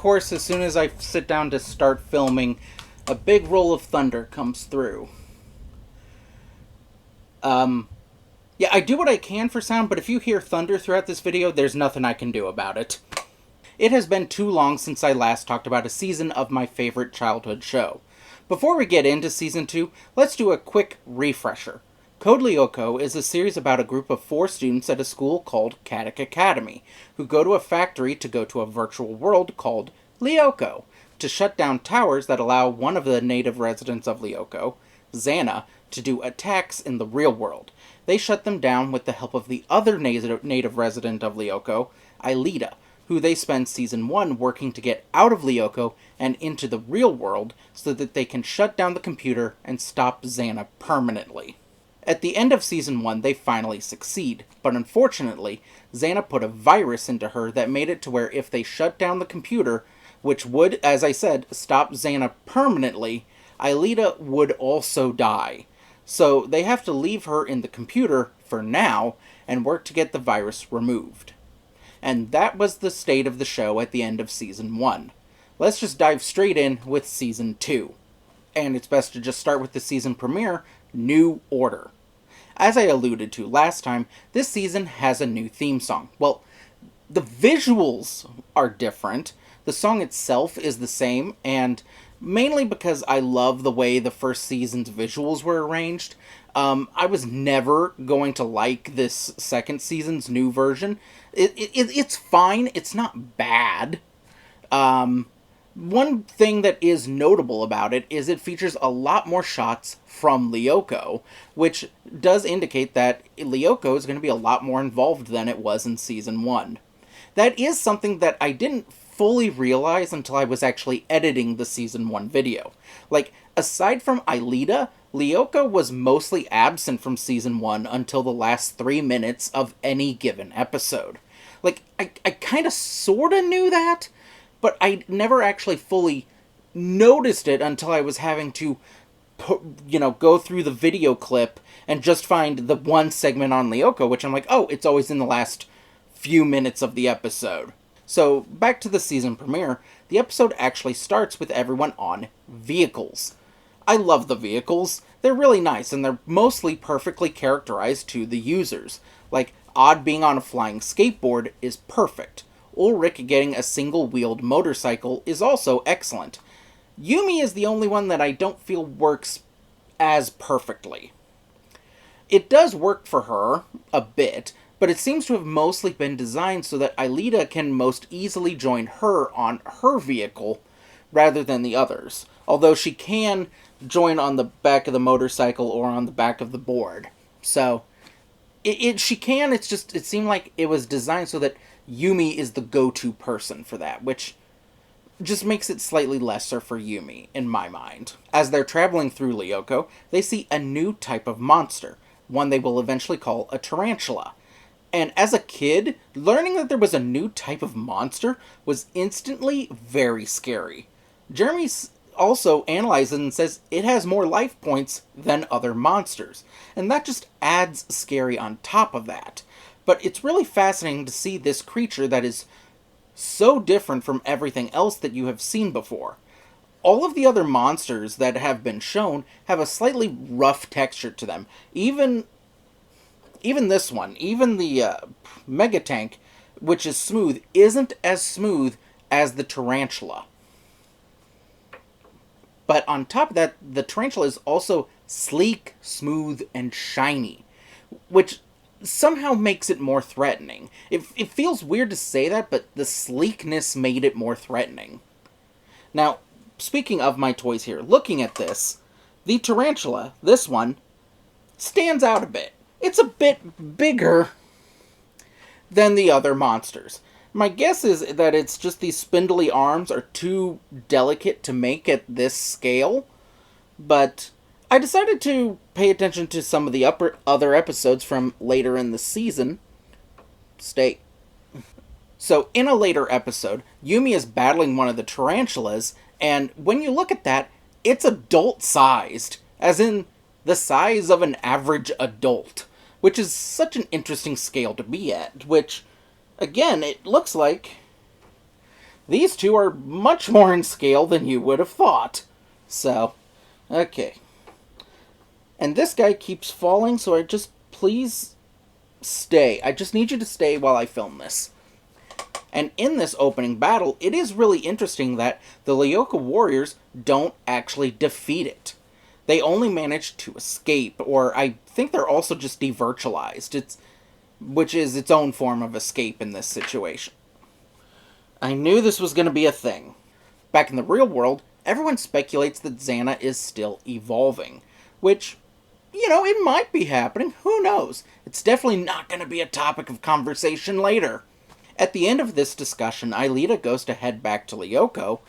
course, as soon as I sit down to start filming, a big roll of thunder comes through. Yeah, I do what I can for sound, but if you hear thunder throughout this video, there's nothing I can do about it. It has been too long since I last talked about a season of my favorite childhood show. Before we get into Season 2, let's do a quick refresher. Code Lyoko is a series about a group of 4 students at a school called Caddick Academy, who go to a factory to go to a virtual world called Lyoko, to shut down towers that allow one of the native residents of Lyoko, Xana, to do attacks in the real world. They shut them down with the help of the other native resident of Lyoko, Aelita, who they spend Season 1 working to get out of Lyoko and into the real world so that they can shut down the computer and stop Xana permanently. At the end of Season 1, they finally succeed, but unfortunately, Xana put a virus into her that made it to where if they shut down the computer, which would, as I said, stop Xana permanently, Aelita would also die. So they have to leave her in the computer for now and work to get the virus removed. And that was the state of the show at the end of Season 1. Let's just dive straight in with Season 2. And it's best to just start with the season premiere, New Order. As I alluded to last time, this season has a new theme song. Well, the visuals are different. The song itself is the same, and mainly because I love the way the first season's visuals were arranged. I was never going to like this second season's new version. It's fine. It's not bad. One thing that is notable about it is it features a lot more shots from Lyoko, which does indicate that Lyoko is going to be a lot more involved than it was in Season 1. That is something that I didn't fully realize until I was actually editing the Season 1 video. Like, aside from Aelita, Lyoko was mostly absent from Season 1 until the last 3 minutes of any given episode. Like, I kind of sorta knew that, but I never actually fully noticed it until I was having to, go through the video clip and just find the one segment on Lyoko, which I'm like, oh, it's always in the last few minutes of the episode. So, back to the season premiere, the episode actually starts with everyone on vehicles. I love the vehicles. They're really nice, and they're mostly perfectly characterized to the users. Like, Odd being on a flying skateboard is perfect. Ulrich getting a single-wheeled motorcycle is also excellent. Yumi is the only one that I don't feel works as perfectly. It does work for her, a bit, but it seems to have mostly been designed so that Aelita can most easily join her on her vehicle, rather than the others. Although she can join on the back of the motorcycle or on the back of the board. So, she can, it seemed like it was designed so that Yumi is the go-to person for that, which just makes it slightly lesser for Yumi, in my mind. As they're traveling through Lyoko, they see a new type of monster, one they will eventually call a tarantula. And as a kid, learning that there was a new type of monster was instantly very scary. Jeremy also analyzes and says it has more life points than other monsters, and that just adds scary on top of that. But it's really fascinating to see this creature that is so different from everything else that you have seen before. All of the other monsters that have been shown have a slightly rough texture to them. Even this one, even the Mega Tank, which is smooth, isn't as smooth as the tarantula. But on top of that, the tarantula is also sleek, smooth, and shiny, which somehow makes it more threatening. It feels weird to say that, but the sleekness made it more threatening. Now, speaking of my toys here, looking at this, the tarantula, this one, stands out a bit. It's a bit bigger than the other monsters. My guess is that it's just these spindly arms are too delicate to make at this scale, but I decided to pay attention to some of the other episodes from later in the season. So, in a later episode, Yumi is battling one of the tarantulas, and when you look at that, it's adult-sized, as in the size of an average adult, which is such an interesting scale to be at, which, again, it looks like These two are much more in scale than you would have thought. So, okay. And this guy keeps falling, so please stay. I just need you to stay while I film this. And in this opening battle, it is really interesting that the Lyoko warriors don't actually defeat it. They only manage to escape, or I think they're also just de-virtualized, which is its own form of escape in this situation. I knew this was going to be a thing. Back in the real world, everyone speculates that Xana is still evolving, which, it might be happening, who knows? It's definitely not going to be a topic of conversation later. At the end of this discussion, Aelita goes to head back to Lyoko,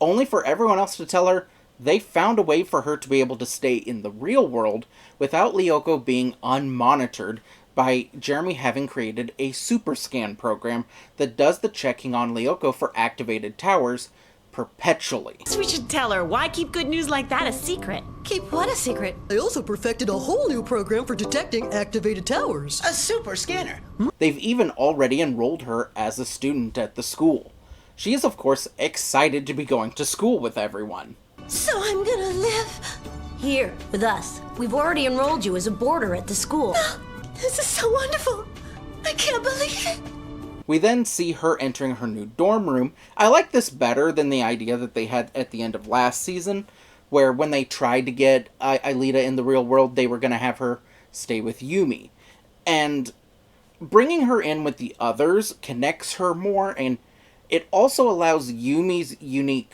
only for everyone else to tell her they found a way for her to be able to stay in the real world without Lyoko being unmonitored by Jeremy having created a super scan program that does the checking on Lyoko for activated towers perpetually. We should tell her. Why keep good news like that a secret? Keep what a secret? They also perfected a whole new program for detecting activated towers. A super scanner. They've even already enrolled her as a student at the school. She is, of course, excited to be going to school with everyone. So I'm gonna live Here, with us. We've already enrolled you as a boarder at the school. This is so wonderful. I can't believe it. We then see her entering her new dorm room. I like this better than the idea that they had at the end of last season, where when they tried to get Aelita in the real world, they were going to have her stay with Yumi. And bringing her in with the others connects her more, and it also allows Yumi's unique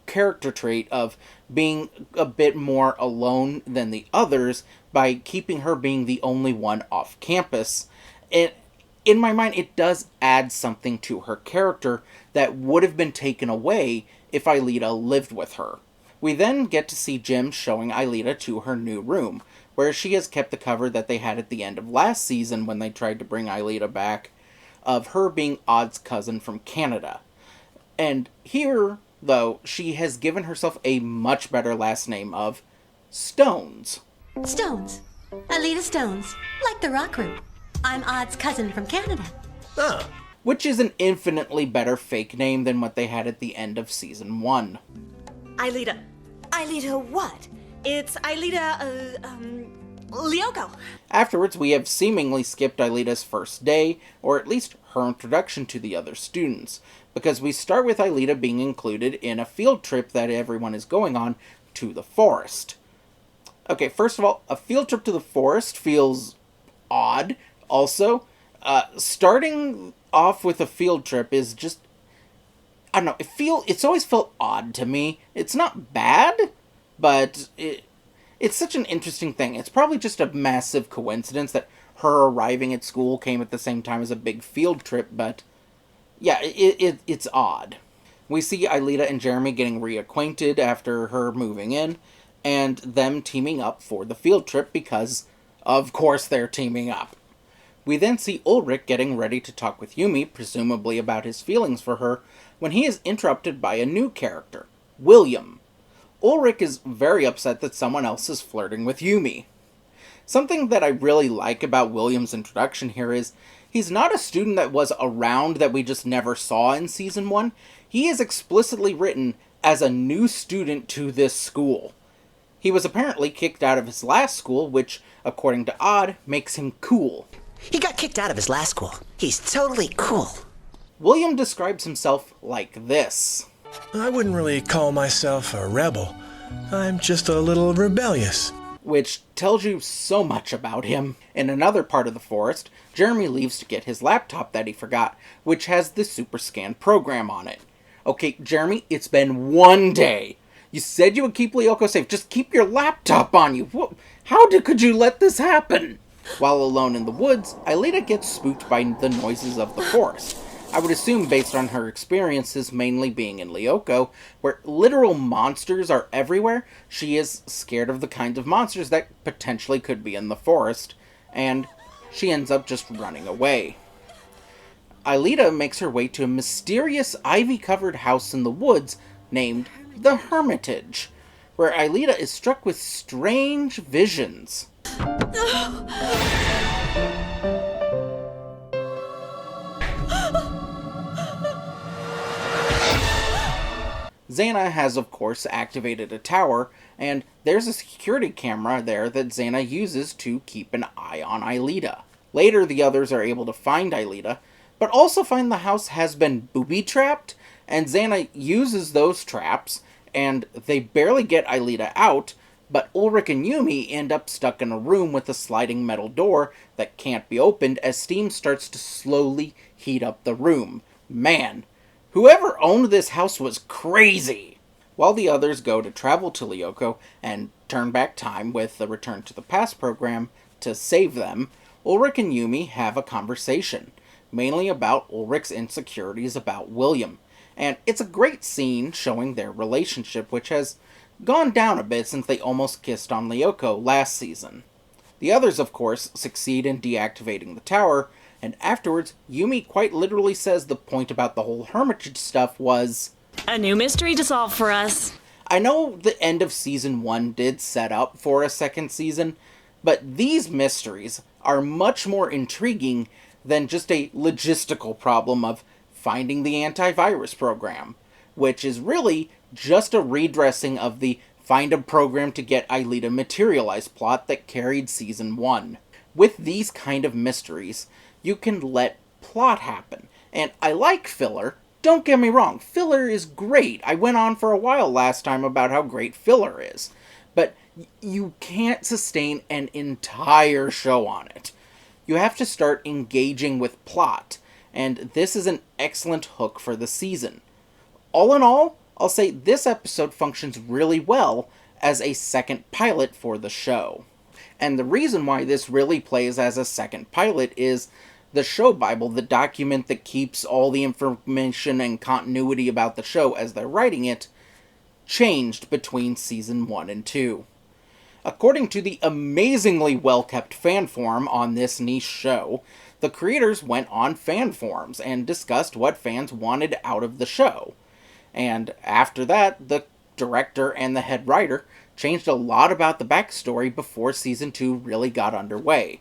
character trait of being a bit more alone than the others by keeping her being the only one off campus. In my mind, it does add something to her character that would have been taken away if Aelita lived with her. We then get to see Jim showing Aelita to her new room, where she has kept the cover that they had at the end of last season when they tried to bring Aelita back, of her being Odd's cousin from Canada. And here, though, she has given herself a much better last name of Stones. Stones. Aelita Stones. Like the rock group. I'm Odd's cousin from Canada. Oh. Which is an infinitely better fake name than what they had at the end of Season 1. Aelita. Aelita what? It's Aelita, Lyoko. Afterwards, we have seemingly skipped Aelita's first day, or at least her introduction to the other students, because we start with Aelita being included in a field trip that everyone is going on to the forest. Okay, first of all, a field trip to the forest feels odd. Also, starting off with a field trip is just, I don't know, it's always felt odd to me. It's not bad, but it's such an interesting thing. It's probably just a massive coincidence that her arriving at school came at the same time as a big field trip, but yeah, it's odd. We see Aelita and Jeremy getting reacquainted after her moving in, and them teaming up for the field trip because, of course, they're teaming up. We then see Ulrich getting ready to talk with Yumi, presumably about his feelings for her, when he is interrupted by a new character, William. Ulrich is very upset that someone else is flirting with Yumi. Something that I really like about William's introduction here is he's not a student that was around that we just never saw in Season 1. He is explicitly written as a new student to this school. He was apparently kicked out of his last school, which, according to Odd, makes him cool. He got kicked out of his last school. He's totally cool. William describes himself like this. I wouldn't really call myself a rebel. I'm just a little rebellious. Which tells you so much about him. In another part of the forest, Jeremy leaves to get his laptop that he forgot, which has the Super Scan program on it. Okay, Jeremy, it's been one day. You said you would keep Lyoko safe. Just keep your laptop on you. How could you let this happen? While alone in the woods, Aelita gets spooked by the noises of the forest. I would assume based on her experiences mainly being in Lyoko, where literal monsters are everywhere, she is scared of the kinds of monsters that potentially could be in the forest, and she ends up just running away. Aelita makes her way to a mysterious ivy-covered house in the woods named the Hermitage, where Aelita is struck with strange visions. Xana has, of course, activated a tower, and there's a security camera there that Xana uses to keep an eye on Aelita. Later, the others are able to find Aelita, but also find the house has been booby-trapped, and Xana uses those traps, and they barely get Aelita out, but Ulrich and Yumi end up stuck in a room with a sliding metal door that can't be opened as steam starts to slowly heat up the room. Man, whoever owned this house was crazy! While the others go to travel to Lyoko and turn back time with the Return to the Past program to save them, Ulrich and Yumi have a conversation, mainly about Ulrich's insecurities about William. And it's a great scene showing their relationship, which has gone down a bit since they almost kissed on Lyoko last season. The others, of course, succeed in deactivating the tower, and afterwards, Yumi quite literally says the point about the whole Hermitage stuff was a new mystery to solve for us. I know the end of Season 1 did set up for a second season, but these mysteries are much more intriguing than just a logistical problem of finding the antivirus program, which is really just a redressing of the find a program to get Aelita materialized plot that carried Season 1. With these kind of mysteries, you can let plot happen. And I like filler. Don't get me wrong, filler is great. I went on for a while last time about how great filler is. But you can't sustain an entire show on it. You have to start engaging with plot, and this is an excellent hook for the season. All in all, I'll say this episode functions really well as a second pilot for the show. And the reason why this really plays as a second pilot is the show Bible, the document that keeps all the information and continuity about the show as they're writing it, changed between Season 1 and 2. According to the amazingly well-kept fan forum on this niche show, the creators went on fan forums and discussed what fans wanted out of the show. And after that, the director and the head writer changed a lot about the backstory before Season 2 really got underway,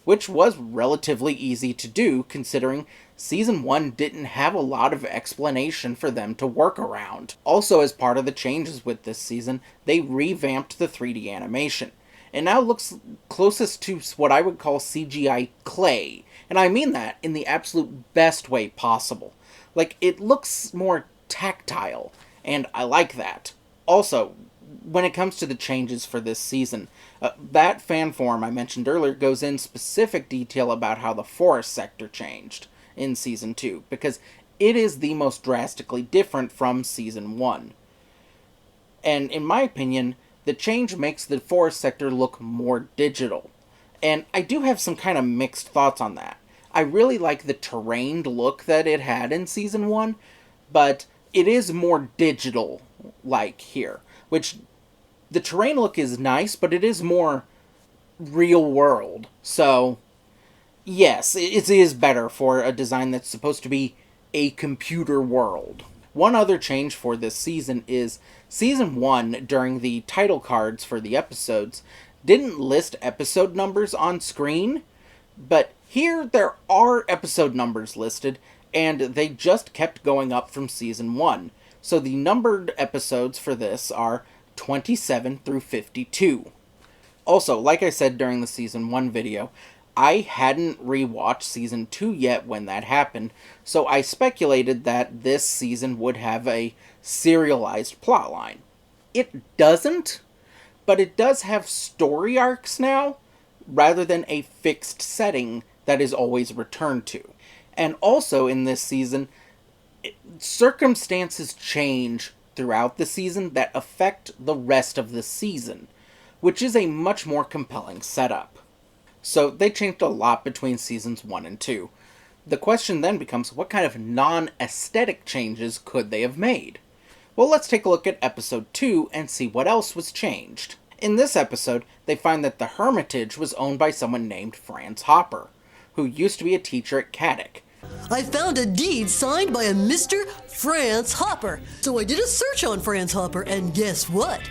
which was relatively easy to do considering Season 1 didn't have a lot of explanation for them to work around. Also, as part of the changes with this season, they revamped the 3D animation. It now looks closest to what I would call CGI clay, and I mean that in the absolute best way possible. Like, it looks more tactile, and I like that. Also, when it comes to the changes for this season, that fan forum I mentioned earlier goes in specific detail about how the forest sector changed in Season 2, because it is the most drastically different from Season 1. And in my opinion, the change makes the forest sector look more digital. And I do have some kind of mixed thoughts on that. I really like the terrained look that it had in Season 1, but it is more digital-like here, which the terrain look is nice, but it is more real world. So, yes, it is better for a design that's supposed to be a computer world. One other change for this season is Season 1, during the title cards for the episodes, didn't list episode numbers on screen, but here there are episode numbers listed, and they just kept going up from Season 1. So the numbered episodes for this are 27 through 52. Also, like I said during the Season 1 video, I hadn't rewatched Season 2 yet when that happened, so I speculated that this season would have a serialized plotline. It doesn't, but it does have story arcs now, rather than a fixed setting that is always returned to. And also in this season, circumstances change throughout the season that affect the rest of the season, which is a much more compelling setup. So they changed a lot between Seasons 1 and 2. The question then becomes, what kind of non-aesthetic changes could they have made? Well, let's take a look at Episode 2 and see what else was changed. In this episode, they find that the Hermitage was owned by someone named Franz Hopper, who used to be a teacher at Caddick. I found a deed signed by a Mr. Franz Hopper. So I did a search on Franz Hopper, and guess what?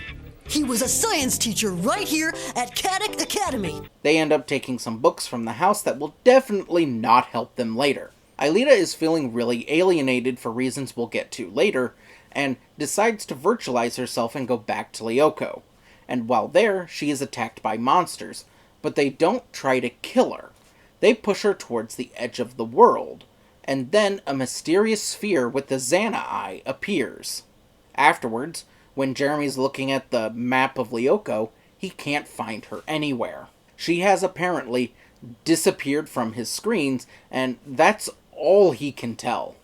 He was a science teacher right here at Caddick Academy. They end up taking some books from the house that will definitely not help them later. Aelita is feeling really alienated for reasons we'll get to later, and decides to virtualize herself and go back to Lyoko. And while there, she is attacked by monsters, but they don't try to kill her. They push her towards the edge of the world, and then a mysterious sphere with the Xana eye appears. Afterwards, when Jeremy's looking at the map of Lyoko, he can't find her anywhere. She has apparently disappeared from his screens, and that's all he can tell.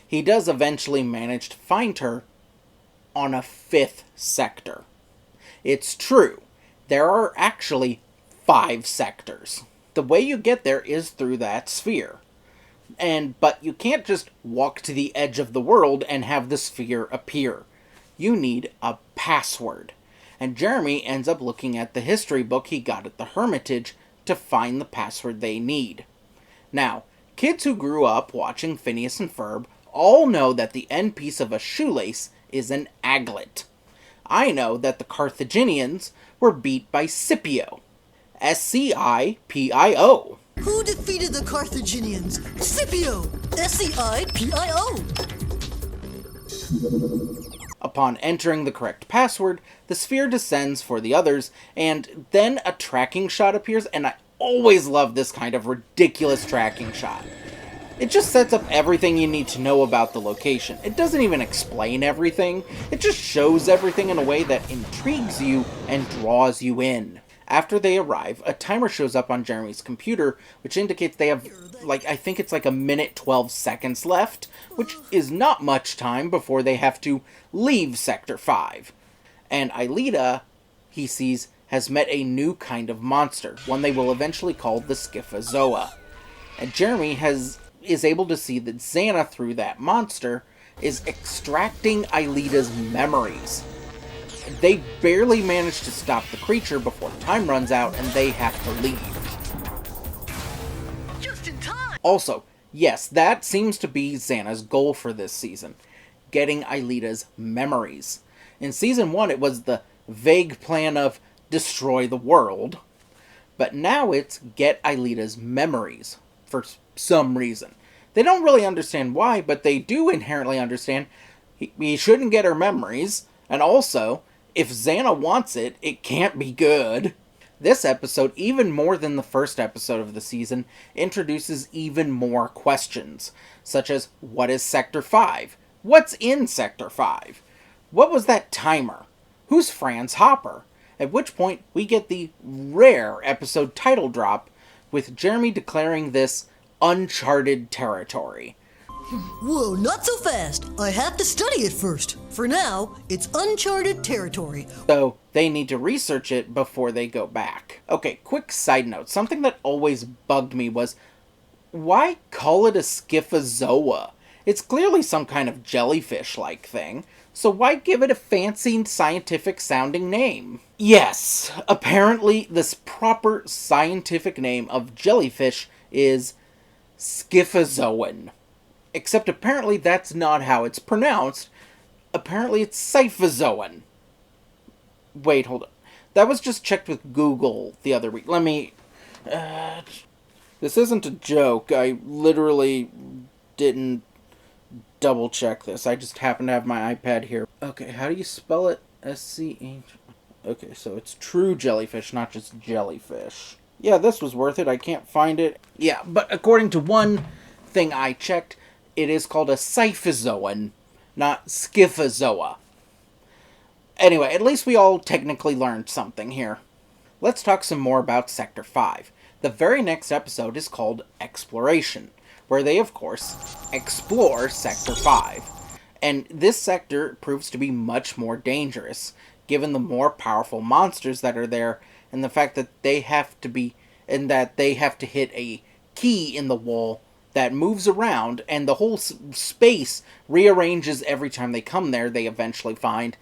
He does eventually manage to find her on a 5th sector. It's true, there are actually 5 sectors. The way you get there is through that sphere. But you can't just walk to the edge of the world and have the sphere appear. You need a password. And Jeremy ends up looking at the history book he got at the Hermitage to find the password they need. Now, kids who grew up watching Phineas and Ferb all know that the end piece of a shoelace is an aglet. I know that the Carthaginians were beat by Scipio. Scipio. Who defeated the Carthaginians? Scipio! Scipio! Upon entering the correct password, the sphere descends for the others, and then a tracking shot appears, and I always love this kind of ridiculous tracking shot. It just sets up everything you need to know about the location. It doesn't even explain everything, it just shows everything in a way that intrigues you and draws you in. After they arrive, a timer shows up on Jeremy's computer, which indicates they have, I think it's like a minute 12 seconds left, which is not much time before they have to leave Sector 5. And Aelita, he sees, has met a new kind of monster, one they will eventually call the Scyphozoa. And Jeremy is able to see that Xana, through that monster, is extracting Aelita's memories. They barely manage to stop the creature before time runs out and they have to leave. Just in time! Also, yes, that seems to be Xana's goal for this season, getting Aelita's memories. In Season 1, it was the vague plan of destroy the world, but now it's get Aelita's memories, for some reason. They don't really understand why, but they do inherently understand he shouldn't get her memories, and also, if Xana wants it, it can't be good. This episode, even more than the first episode of the season, introduces even more questions, such as, what is Sector 5? What's in Sector 5? What was that timer? Who's Franz Hopper? At which point, we get the rare episode title drop, with Jeremy declaring this uncharted territory. Whoa, not so fast. I have to study it first. For now, it's uncharted territory. So, they need to research it before they go back. Okay, quick side note. Something that always bugged me was, why call it a Scyphozoa? It's clearly some kind of jellyfish-like thing, so why give it a fancy scientific-sounding name? Yes, apparently this proper scientific name of jellyfish is Scyphozoan. Except apparently that's not how it's pronounced. Apparently it's Scyphozoan. Wait, hold on. That was just checked with Google the other week. Let me... this isn't a joke. I literally didn't double check this. I just happen to have my iPad here. Okay, how do you spell it? S-C-H... Okay, so it's true jellyfish, not just jellyfish. Yeah, this was worth it. I can't find it. Yeah, but according to one thing I checked, it is called a Scyphozoan, not Scyphozoa. Anyway, at least we all technically learned something here. Let's talk some more about Sector 5. The very next episode is called Exploration, where they, of course, explore Sector 5. And this sector proves to be much more dangerous, given the more powerful monsters that are there, and the fact that they have to hit a key in the wall that moves around, and the whole space rearranges every time they come there, they eventually find.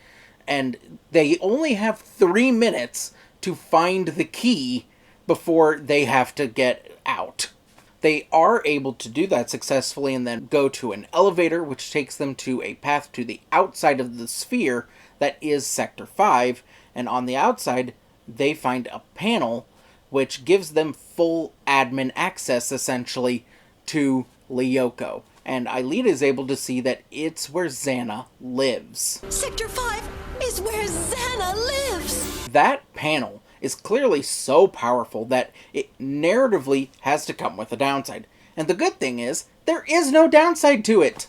And they only have 3 minutes to find the key before they have to get out. They are able to do that successfully and then go to an elevator, which takes them to a path to the outside of the sphere that is Sector 5. And on the outside, they find a panel which gives them full admin access, essentially, to Lyoko. and Aelita is able to see that it's where Xana lives. Sector 5 is where Xana lives! That panel is clearly so powerful that it narratively has to come with a downside. And the good thing is, there is no downside to it.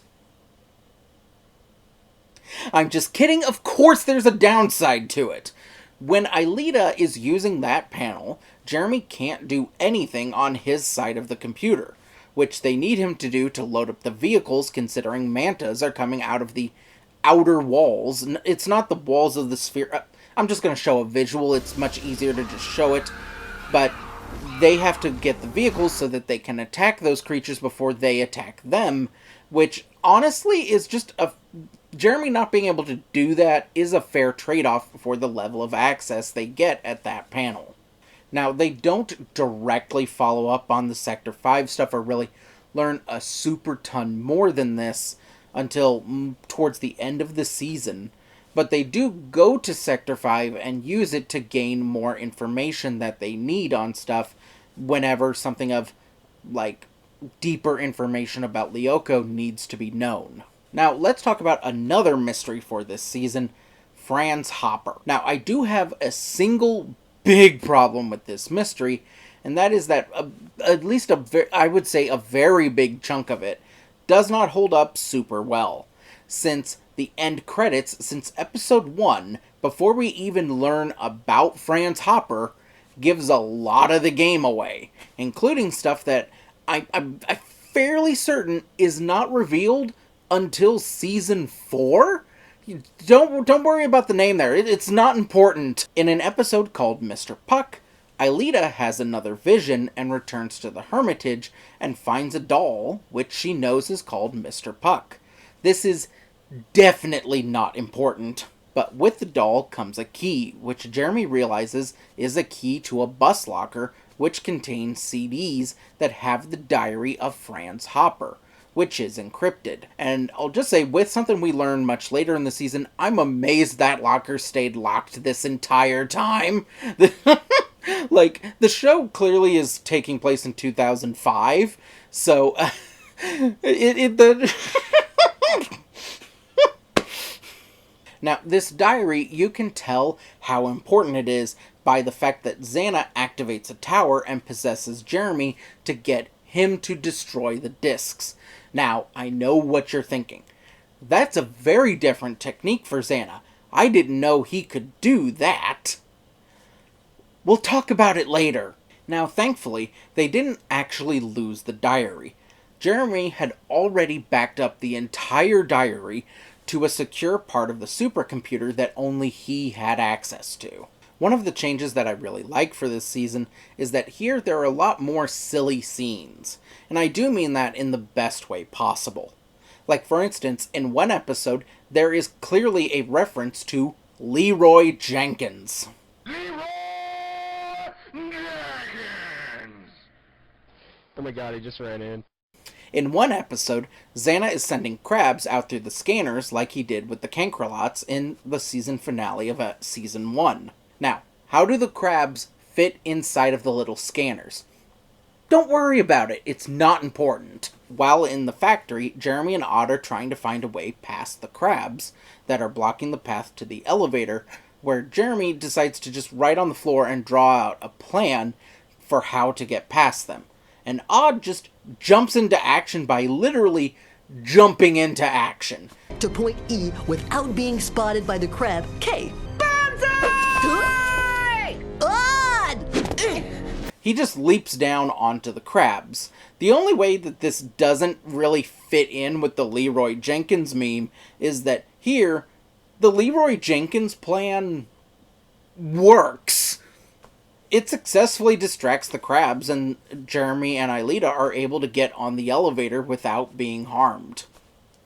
I'm just kidding, of course there's a downside to it. When Aelita is using that panel, Jeremy can't do anything on his side of the computer, which they need him to do to load up the vehicles, considering mantas are coming out of the outer walls. It's not the walls of the sphere. I'm just going to show a visual, it's much easier to just show it, but they have to get the vehicles so that they can attack those creatures before they attack them, which honestly is just a... Jeremy not being able to do that is a fair trade-off for the level of access they get at that panel. Now, they don't directly follow up on the Sector 5 stuff or really learn a super ton more than this until towards the end of the season, but they do go to Sector 5 and use it to gain more information that they need on stuff whenever something of, like, deeper information about Lyoko needs to be known. Now, let's talk about another mystery for this season, Franz Hopper. Now, I do have a single big problem with this mystery, and that is that at least I would say a very big chunk of it does not hold up super well. Since the end credits, since episode 1, before we even learn about Franz Hopper, gives a lot of the game away, including stuff that I'm fairly certain is not revealed until season 4? Don't worry about the name there. It's not important. In an episode called Mr. Puck, Aelita has another vision and returns to the Hermitage and finds a doll, which she knows is called Mr. Puck. This is definitely not important, but with the doll comes a key, which Jeremy realizes is a key to a bus locker, which contains CDs that have the diary of Franz Hopper, which is encrypted. And I'll just say, with something we learn much later in the season, I'm amazed that locker stayed locked this entire time. Like, the show clearly is taking place in 2005, so Now, this diary, you can tell how important it is by the fact that Xana activates a tower and possesses Jeremy to get him to destroy the discs. Now, I know what you're thinking. That's a very different technique for Xana. I didn't know he could do that. We'll talk about it later. Now, thankfully, they didn't actually lose the diary. Jeremy had already backed up the entire diary to a secure part of the supercomputer that only he had access to. One of the changes that I really like for this season is that here there are a lot more silly scenes, and I do mean that in the best way possible. Like, for instance, in one episode, there is clearly a reference to Leroy Jenkins. Oh my god, he just ran in. In one episode, Xana is sending crabs out through the scanners like he did with the Cancrolots in the season finale of season 1. Now, how do the crabs fit inside of the little scanners? Don't worry about it, it's not important. While in the factory, Jeremy and Odd are trying to find a way past the crabs that are blocking the path to the elevator, where Jeremy decides to just write on the floor and draw out a plan for how to get past them. And Odd just jumps into action by literally jumping into action. To point E without being spotted by the crab K. Odd! He just leaps down onto the crabs. The only way that this doesn't really fit in with the Leroy Jenkins meme is that here, the Leroy Jenkins plan works. It successfully distracts the crabs, and Jeremy and Aelita are able to get on the elevator without being harmed.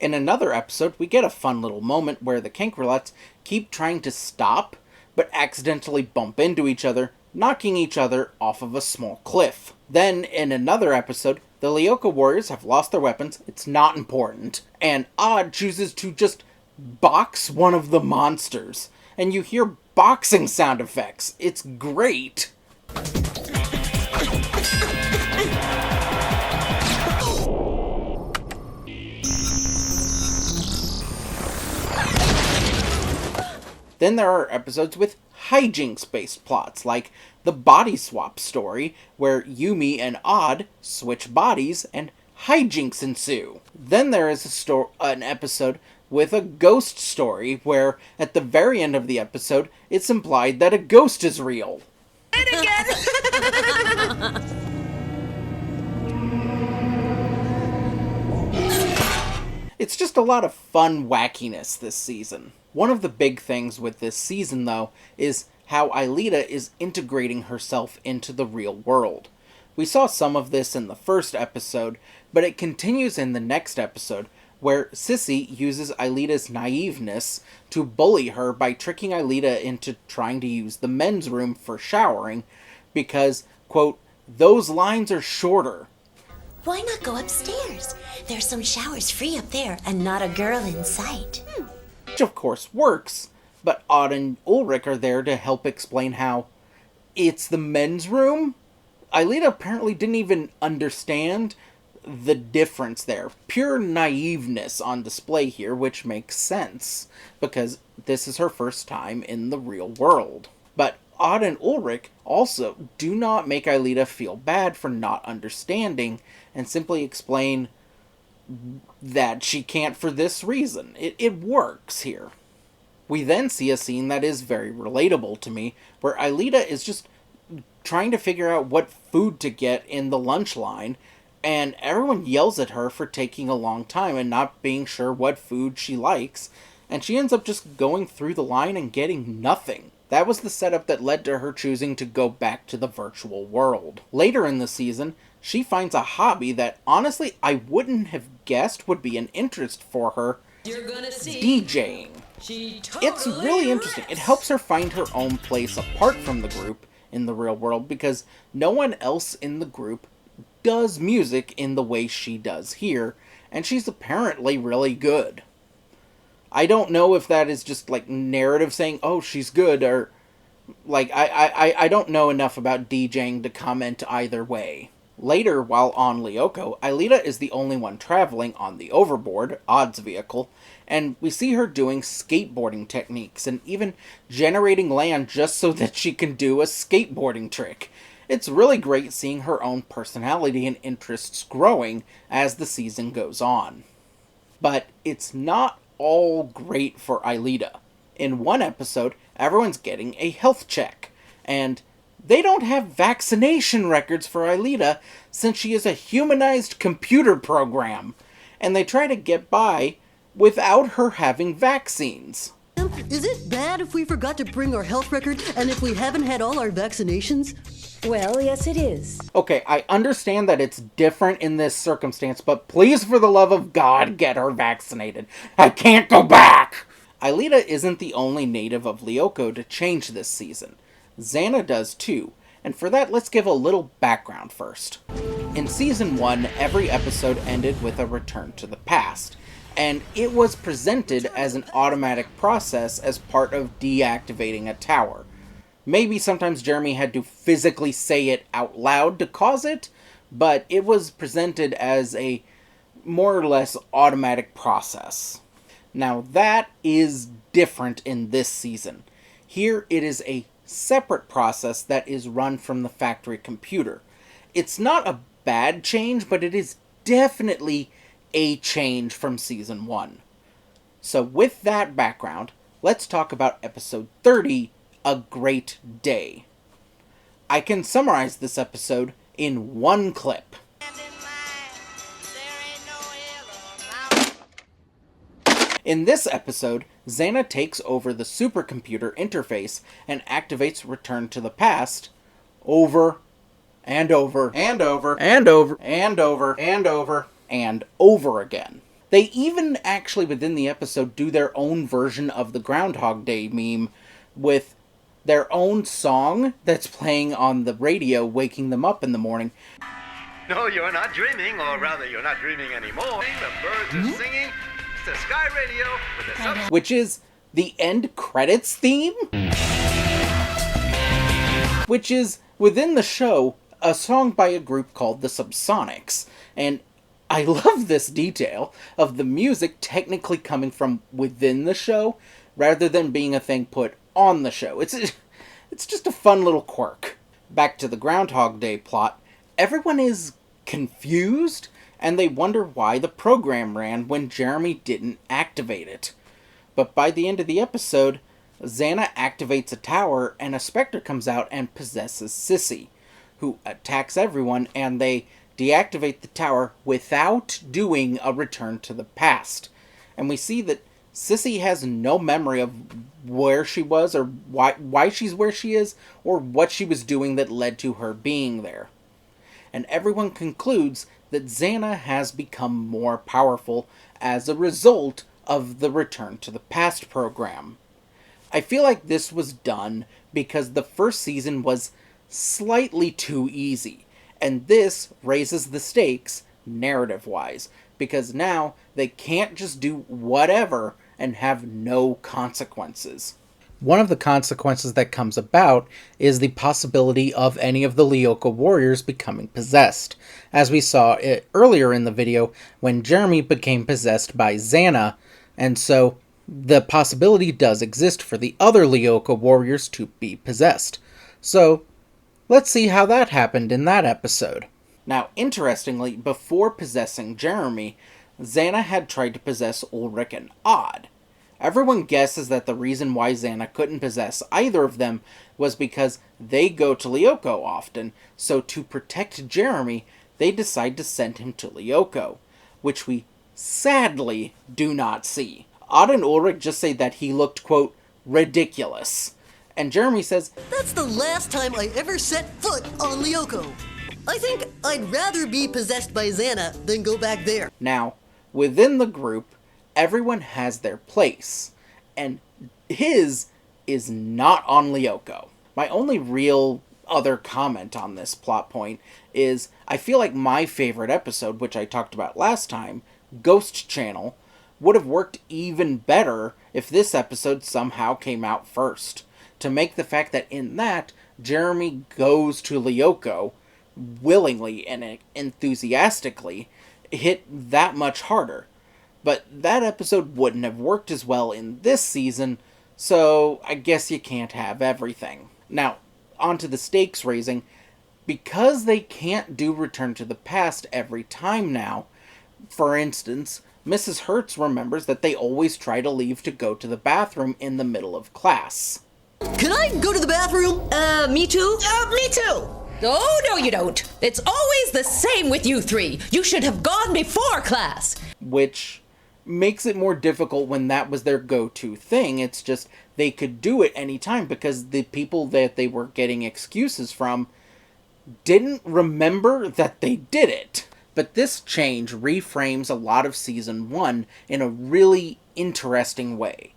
In another episode, we get a fun little moment where the Cancrolots keep trying to stop, but accidentally bump into each other, knocking each other off of a small cliff. Then, in another episode, the Lyoko warriors have lost their weapons, it's not important, and Odd chooses to just box one of the monsters, and you hear boxing sound effects. It's great. Then there are episodes with hijinks-based plots, like the body swap story, where Yumi and Odd switch bodies and hijinks ensue. Then there is an episode with a ghost story, where at the very end of the episode, it's implied that a ghost is real. And again! It's just a lot of fun wackiness this season. One of the big things with this season, though, is how Aelita is integrating herself into the real world. We saw some of this in the first episode, but it continues in the next episode, where Sissi uses Aelita's naiveness to bully her by tricking Aelita into trying to use the men's room for showering, because, quote, those lines are shorter. Why not go upstairs? There's some showers free up there and not a girl in sight. Which of course works, but Odd and Ulrich are there to help explain how it's the men's room? Aelita apparently didn't even understand the difference there. Pure naiveness on display here, which makes sense, because this is her first time in the real world. But Odd and Ulrich also do not make Aelita feel bad for not understanding, and simply explain that she can't for this reason. It works here. We then see a scene that is very relatable to me, where Aelita is just trying to figure out what food to get in the lunch line, and everyone yells at her for taking a long time and not being sure what food she likes, and she ends up just going through the line and getting nothing. That was the setup that led to her choosing to go back to the virtual world. Later in the season, she finds a hobby that, honestly, I wouldn't have guessed would be an interest for her. You're gonna see. DJing. Totally It's really interesting. It helps her find her own place apart from the group in the real world, because no one else in the group does music in the way she does here, and she's apparently really good. I don't know if that is just, like, narrative saying, oh, she's good, or, like, I don't know enough about DJing to comment either way. Later, while on Lyoko, Aelita is the only one traveling on the overboard, Odd's vehicle, and we see her doing skateboarding techniques, and even generating land just so that she can do a skateboarding trick. It's really great seeing her own personality and interests growing as the season goes on. But it's not all great for Aelita. In one episode, everyone's getting a health check, and they don't have vaccination records for Aelita since she is a humanized computer program, and they try to get by without her having vaccines. Is it bad if we forgot to bring our health record and if we haven't had all our vaccinations? Well, yes it is. Okay, I understand that it's different in this circumstance, but please, for the love of God, get her vaccinated. I can't go back! Aelita isn't the only native of Lyoko to change this season. Xana does too, and for that, let's give a little background first. In Season 1, every episode ended with a return to the past, and it was presented as an automatic process as part of deactivating a tower. Maybe sometimes Jeremy had to physically say it out loud to cause it, but it was presented as a more or less automatic process. Now that is different in this season. Here it is a separate process that is run from the factory computer. It's not a bad change, but it is definitely a change from Season 1. So with that background, let's talk about Episode 30, A Great Day. I can summarize this episode in one clip. In this episode, Xana takes over the supercomputer interface and activates Return to the Past over and over and over and over and over and over and over again. They even actually within the episode do their own version of the Groundhog Day meme with their own song that's playing on the radio, waking them up in the morning. No, you're not dreaming, or rather, you're not dreaming anymore. The birds are singing. It's the Sky Radio with the sub. Which is the end credits theme? Which is, within the show, a song by a group called the Subsonics. And I love this detail of the music technically coming from within the show, rather than being a thing put on the show. It's just a fun little quirk. Back to the Groundhog Day plot, everyone is confused, and they wonder why the program ran when Jeremy didn't activate it. But by the end of the episode, Xana activates a tower, and a specter comes out and possesses Sissi, who attacks everyone, and they deactivate the tower without doing a return to the past. And we see that Sissi has no memory of where she was, or why she's where she is, or what she was doing that led to her being there. And everyone concludes that Xana has become more powerful as a result of the Return to the Past program. I feel like this was done because the first season was slightly too easy, and this raises the stakes narrative-wise, because now they can't just do whatever and have no consequences. One of the consequences that comes about is the possibility of any of the Lyoko warriors becoming possessed, as we saw earlier in the video when Jeremy became possessed by Xana, and so the possibility does exist for the other Lyoko warriors to be possessed. So, let's see how that happened in that episode. Now, interestingly, before possessing Jeremy, Xana had tried to possess Ulrich and Odd. Everyone guesses that the reason why Xana couldn't possess either of them was because they go to Lyoko often, so to protect Jeremy, they decide to send him to Lyoko, which we sadly do not see. Odd and Ulrich just say that he looked, quote, ridiculous. And Jeremy says, "That's the last time I ever set foot on Lyoko. I think I'd rather be possessed by Xana than go back there." Now, within the group, everyone has their place, and his is not on Lyoko. My only real other comment on this plot point is I feel like my favorite episode, which I talked about last time, Ghost Channel, would have worked even better if this episode somehow came out first, to make the fact that in that, Jeremy goes to Lyoko willingly and enthusiastically hit that much harder. But that episode wouldn't have worked as well in this season, so I guess you can't have everything. Now, onto the stakes raising. Because they can't do Return to the Past every time now, for instance, Mrs. Hertz remembers that they always try to leave to go to the bathroom in the middle of class. "Can I go to the bathroom?" Me too? Me too! Oh, no you don't. It's always the same with you three. You should have gone before class. Which makes it more difficult when that was their go-to thing. It's just they could do it anytime because the people that they were getting excuses from didn't remember that they did it. But this change reframes a lot of Season 1 in a really interesting way.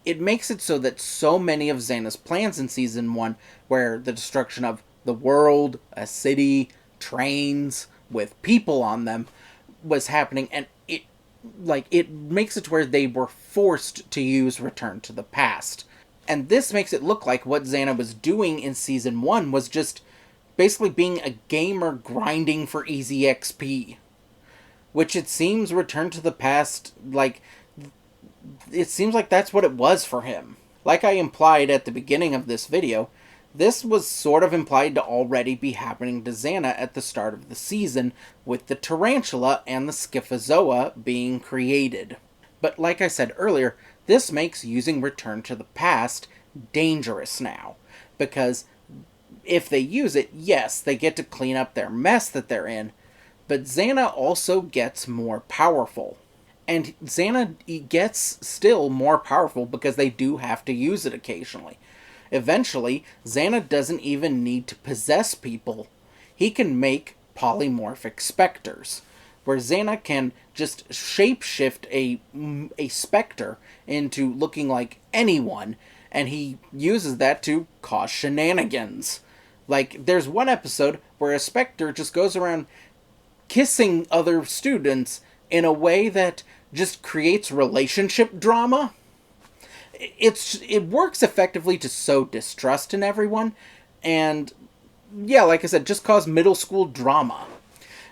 It makes it so that so many of Xana's plans in Season 1, where the destruction of the world, a city, trains with people on them, was happening, and it makes it to where they were forced to use Return to the Past. And this makes it look like what Xana was doing in Season 1 was just basically being a gamer grinding for easy XP. Which it seems Return to the Past, it seems like that's what it was for him. Like I implied at the beginning of this video, this was sort of implied to already be happening to Xana at the start of the season, with the Tarantula and the Scyphozoa being created. But like I said earlier, this makes using Return to the Past dangerous now, because if they use it, yes, they get to clean up their mess that they're in, but Xana also gets more powerful. And Xana gets still more powerful because they do have to use it occasionally. Eventually, Xana doesn't even need to possess people. He can make polymorphic specters, where Xana can just shapeshift a specter into looking like anyone, and he uses that to cause shenanigans. Like, there's one episode where a specter just goes around kissing other students in a way that just creates relationship drama. It works effectively to sow distrust in everyone, and yeah, like I said, just cause middle school drama.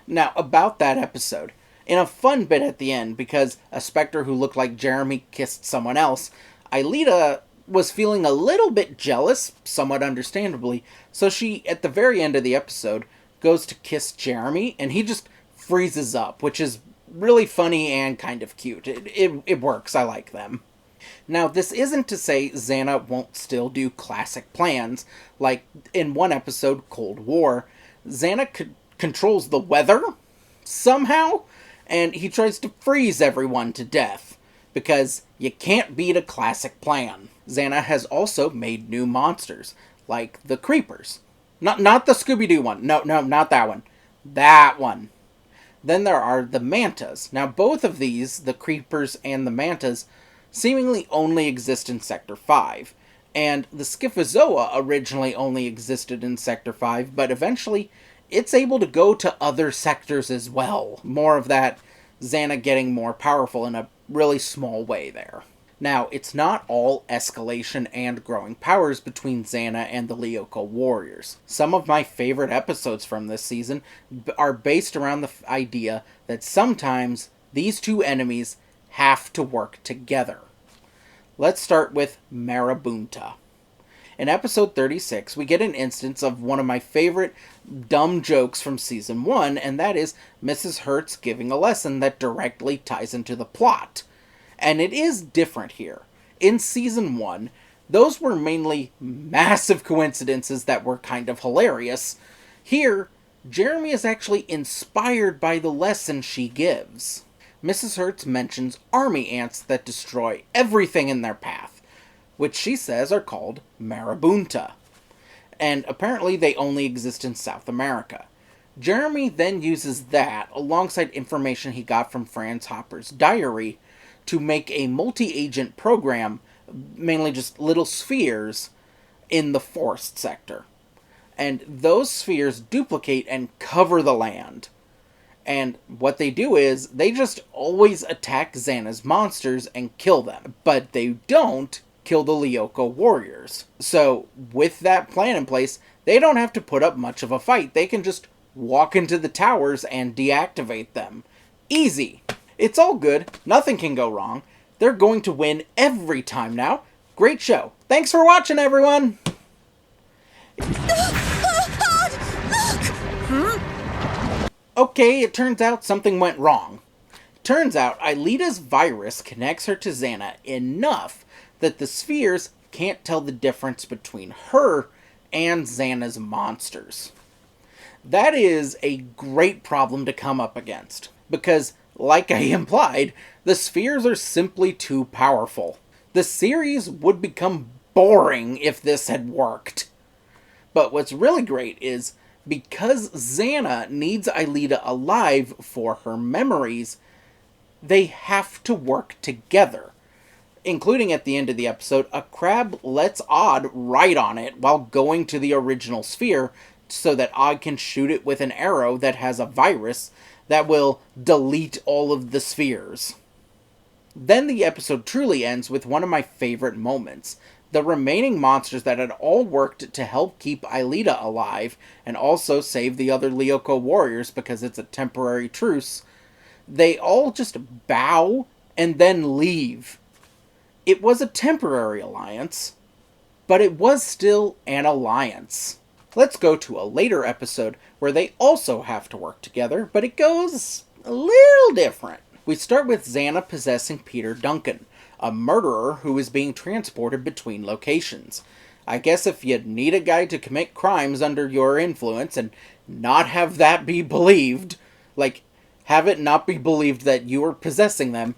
Now, about that episode, in a fun bit at the end, because a specter who looked like Jeremy kissed someone else, Aelita was feeling a little bit jealous, somewhat understandably, so she, at the very end of the episode, goes to kiss Jeremy, and he just freezes up, which is really funny and kind of cute. It works, I like them. Now, this isn't to say Xana won't still do classic plans, like in one episode, Cold War, Xana controls the weather, somehow, and he tries to freeze everyone to death, because you can't beat a classic plan. Xana has also made new monsters, like the Creepers. Not the Scooby-Doo one. No, not that one. That one. Then there are the Mantas. Now, both of these, the Creepers and the Mantas, seemingly only exist in Sector 5. And the Scyphozoa originally only existed in Sector 5, but eventually it's able to go to other sectors as well. More of that, Xana getting more powerful in a really small way there. Now, it's not all escalation and growing powers between Xana and the Lyoko warriors. Some of my favorite episodes from this season are based around the idea that sometimes these two enemies have to work together. Let's start with Marabunta. In episode 36, we get an instance of one of my favorite dumb jokes from season 1, and that is Mrs. Hertz giving a lesson that directly ties into the plot. And it is different here. In season 1, those were mainly massive coincidences that were kind of hilarious. Here, Jeremy is actually inspired by the lesson she gives. Mrs. Hertz mentions army ants that destroy everything in their path, which she says are called Marabunta. And apparently they only exist in South America. Jeremy then uses that, alongside information he got from Franz Hopper's diary, to make a multi-agent program, mainly just little spheres, in the forest sector. And those spheres duplicate and cover the land. And what they do is, they just always attack Xana's monsters and kill them. But they don't kill the Lyoko warriors. So, with that plan in place, they don't have to put up much of a fight. They can just walk into the towers and deactivate them. Easy. It's all good. Nothing can go wrong. They're going to win every time now. Great show. Thanks for watching, everyone! Okay, it turns out something went wrong. Turns out Aelita's virus connects her to Xana enough that the spheres can't tell the difference between her and Xana's monsters. That is a great problem to come up against, because like I implied, the spheres are simply too powerful. The series would become boring if this had worked. But what's really great is, because Xana needs Aelita alive for her memories, they have to work together. Including at the end of the episode, a crab lets Odd ride on it while going to the original sphere, so that Odd can shoot it with an arrow that has a virus that will delete all of the spheres. Then the episode truly ends with one of my favorite moments. The remaining monsters that had all worked to help keep Aelita alive, and also save the other Lyoko warriors because it's a temporary truce, they all just bow and then leave. It was a temporary alliance, but it was still an alliance. Let's go to a later episode where they also have to work together, but it goes a little different. We start with Xana possessing Peter Duncan, a murderer who is being transported between locations. I guess if you need a guy to commit crimes under your influence and not have that be believed, like, have it not be believed that you are possessing them,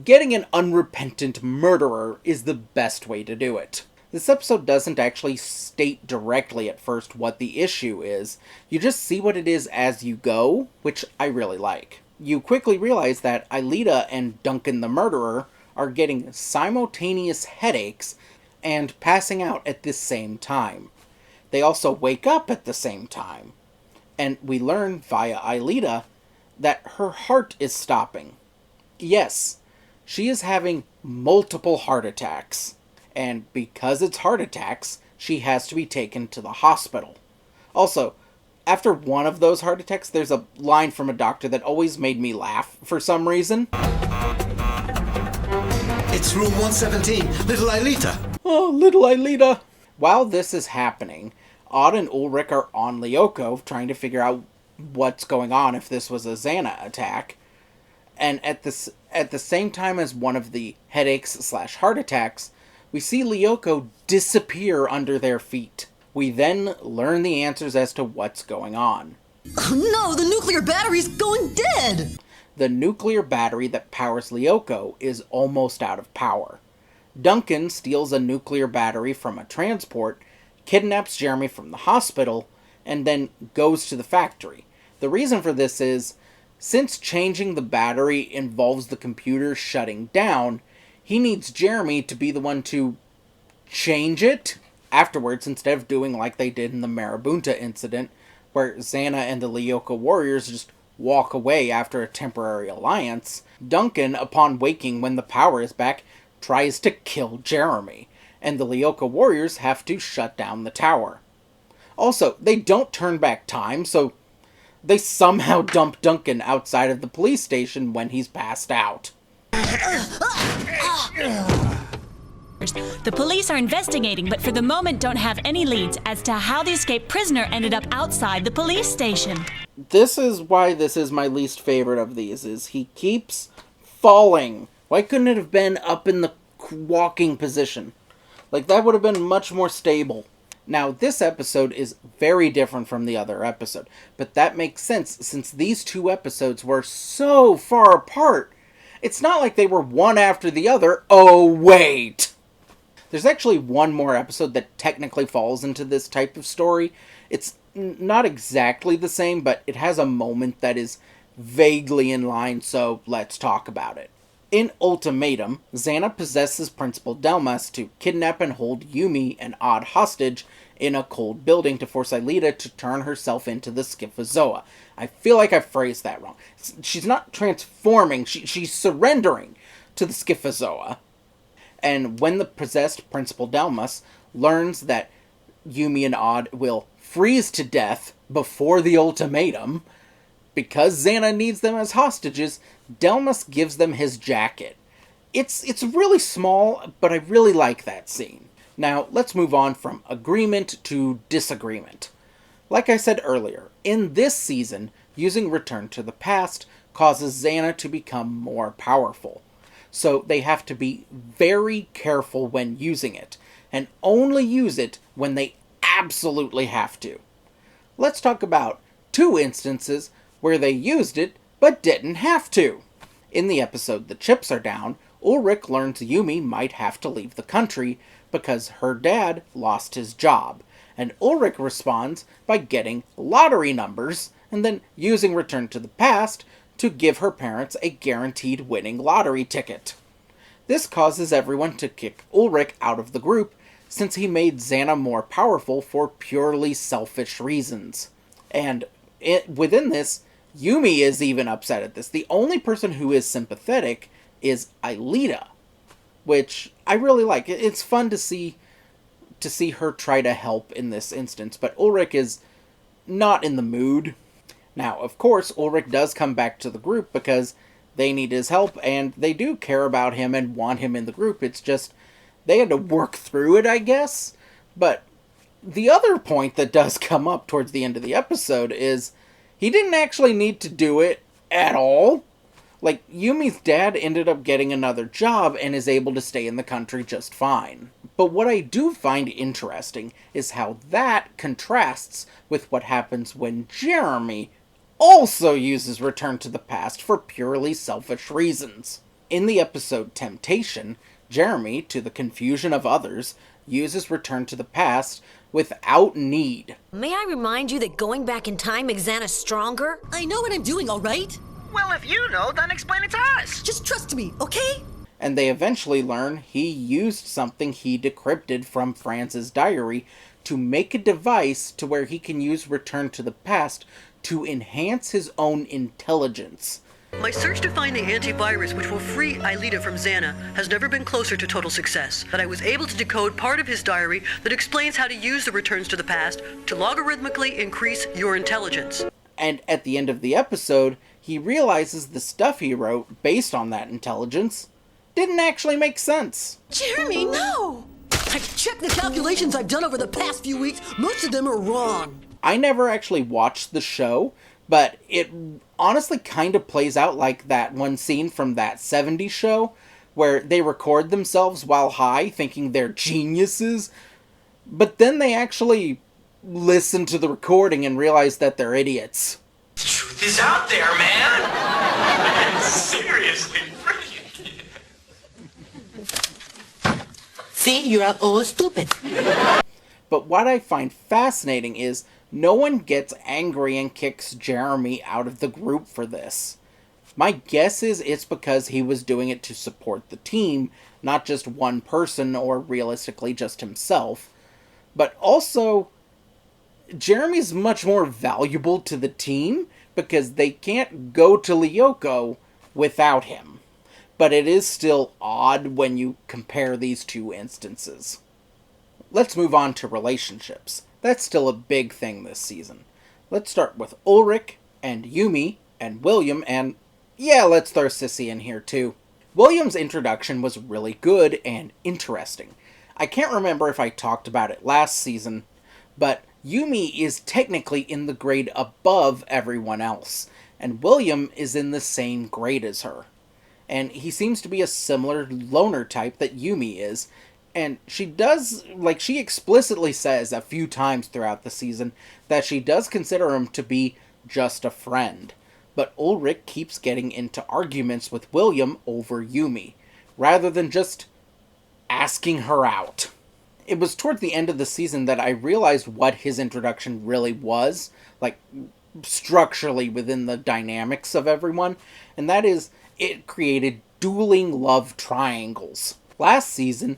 getting an unrepentant murderer is the best way to do it. This episode doesn't actually state directly at first what the issue is. You just see what it is as you go, which I really like. You quickly realize that Aelita and Duncan the murderer are getting simultaneous headaches and passing out at the same time. They also wake up at the same time. And we learn via Aelita that her heart is stopping. Yes, she is having multiple heart attacks. And because it's heart attacks, she has to be taken to the hospital. Also, after one of those heart attacks, there's a line from a doctor that always made me laugh for some reason. It's room 117, little Aelita. Oh, little Aelita. While this is happening, Odd and Ulrich are on Lyoko trying to figure out what's going on, if this was a Xana attack. And at the same time as one of the headaches/heart attacks, we see Lyoko disappear under their feet. We then learn the answers as to what's going on. Oh no, the nuclear battery's going dead! The nuclear battery that powers Lyoko is almost out of power. Duncan steals a nuclear battery from a transport, kidnaps Jeremy from the hospital, and then goes to the factory. The reason for this is, since changing the battery involves the computer shutting down, he needs Jeremy to be the one to change it afterwards, instead of doing like they did in the Marabunta incident, where Xana and the Lyoko warriors just walk away after a temporary alliance. Duncan, upon waking when the power is back, tries to kill Jeremy, and the Lyoko warriors have to shut down the tower. Also, they don't turn back time, so they somehow dump Duncan outside of the police station when he's passed out. The police are investigating, but for the moment don't have any leads as to how the escaped prisoner ended up outside the police station. This is why this is my least favorite of these, is he keeps falling. Why couldn't it have been up in the walking position? Like, that would have been much more stable. Now, this episode is very different from the other episode, but that makes sense since these two episodes were so far apart. It's not like they were one after the other. Oh, wait! There's actually one more episode that technically falls into this type of story. It's not exactly the same, but it has a moment that is vaguely in line, so let's talk about it. In Ultimatum, Xana possesses Principal Delmas to kidnap and hold Yumi and Odd hostage in a cold building to force Aelita to turn herself into the Schifozoa. I feel like I phrased that wrong. She's not transforming, she's surrendering to the Schifozoa. And when the possessed Principal Delmas learns that Yumi and Odd will freeze to death before the ultimatum, because Xana needs them as hostages, Delmas gives them his jacket. It's really small, but I really like that scene. Now, let's move on from agreement to disagreement. Like I said earlier, in this season, using Return to the Past causes Xana to become more powerful. So they have to be very careful when using it, and only use it when they absolutely have to. Let's talk about 2 instances where they used it, but didn't have to. In the episode The Chips Are Down, Ulrich learns Yumi might have to leave the country because her dad lost his job, and Ulrich responds by getting lottery numbers, and then using Return to the Past to give her parents a guaranteed winning lottery ticket. This causes everyone to kick Ulrich out of the group, since he made Xana more powerful for purely selfish reasons. And within this, Yumi is even upset at this. The only person who is sympathetic is Aelita, which I really like. It's fun to see her try to help in this instance, but Ulrich is not in the mood. Now, of course, Ulrich does come back to the group because they need his help, and they do care about him and want him in the group. It's just, they had to work through it, I guess. But the other point that does come up towards the end of the episode is he didn't actually need to do it at all. Like, Yumi's dad ended up getting another job and is able to stay in the country just fine. But what I do find interesting is how that contrasts with what happens when Jeremy also uses Return to the Past for purely selfish reasons. In the episode Temptation, Jeremy, to the confusion of others, uses Return to the Past without need. May I remind you that going back in time makes Xana stronger? I know what I'm doing, all right? Well, if you know, then explain it to us. Just trust me, okay? And they eventually learn he used something he decrypted from Franz's diary to make a device to where he can use Return to the Past to enhance his own intelligence. My search to find the antivirus which will free Aelita from Xana has never been closer to total success. But I was able to decode part of his diary that explains how to use the Returns to the Past to logarithmically increase your intelligence. And at the end of the episode, he realizes the stuff he wrote based on that intelligence didn't actually make sense. Jeremy, no! I checked the calculations I've done over the past few weeks. Most of them are wrong. I never actually watched the show, but it honestly kind of plays out like that one scene from that 70s show where they record themselves while high thinking they're geniuses, but then they actually listen to the recording and realize that they're idiots. The truth is out there, man! Seriously, See, you're all stupid. But what I find fascinating is no one gets angry and kicks Jeremy out of the group for this. My guess is it's because he was doing it to support the team, not just one person or realistically just himself. But also, Jeremy's much more valuable to the team because they can't go to Lyoko without him. But it is still odd when you compare these two instances. Let's move on to relationships. That's still a big thing this season. Let's start with Ulrich and Yumi and William, and yeah, let's throw Sissi in here too. William's introduction was really good and interesting. I can't remember if I talked about it last season, but Yumi is technically in the grade above everyone else, and William is in the same grade as her. And he seems to be a similar loner type that Yumi is, and she explicitly says a few times throughout the season that she does consider him to be just a friend. But Ulrich keeps getting into arguments with William over Yumi, rather than just asking her out. It was toward the end of the season that I realized what his introduction really was, like, structurally within the dynamics of everyone, and that is, it created dueling love triangles. Last season,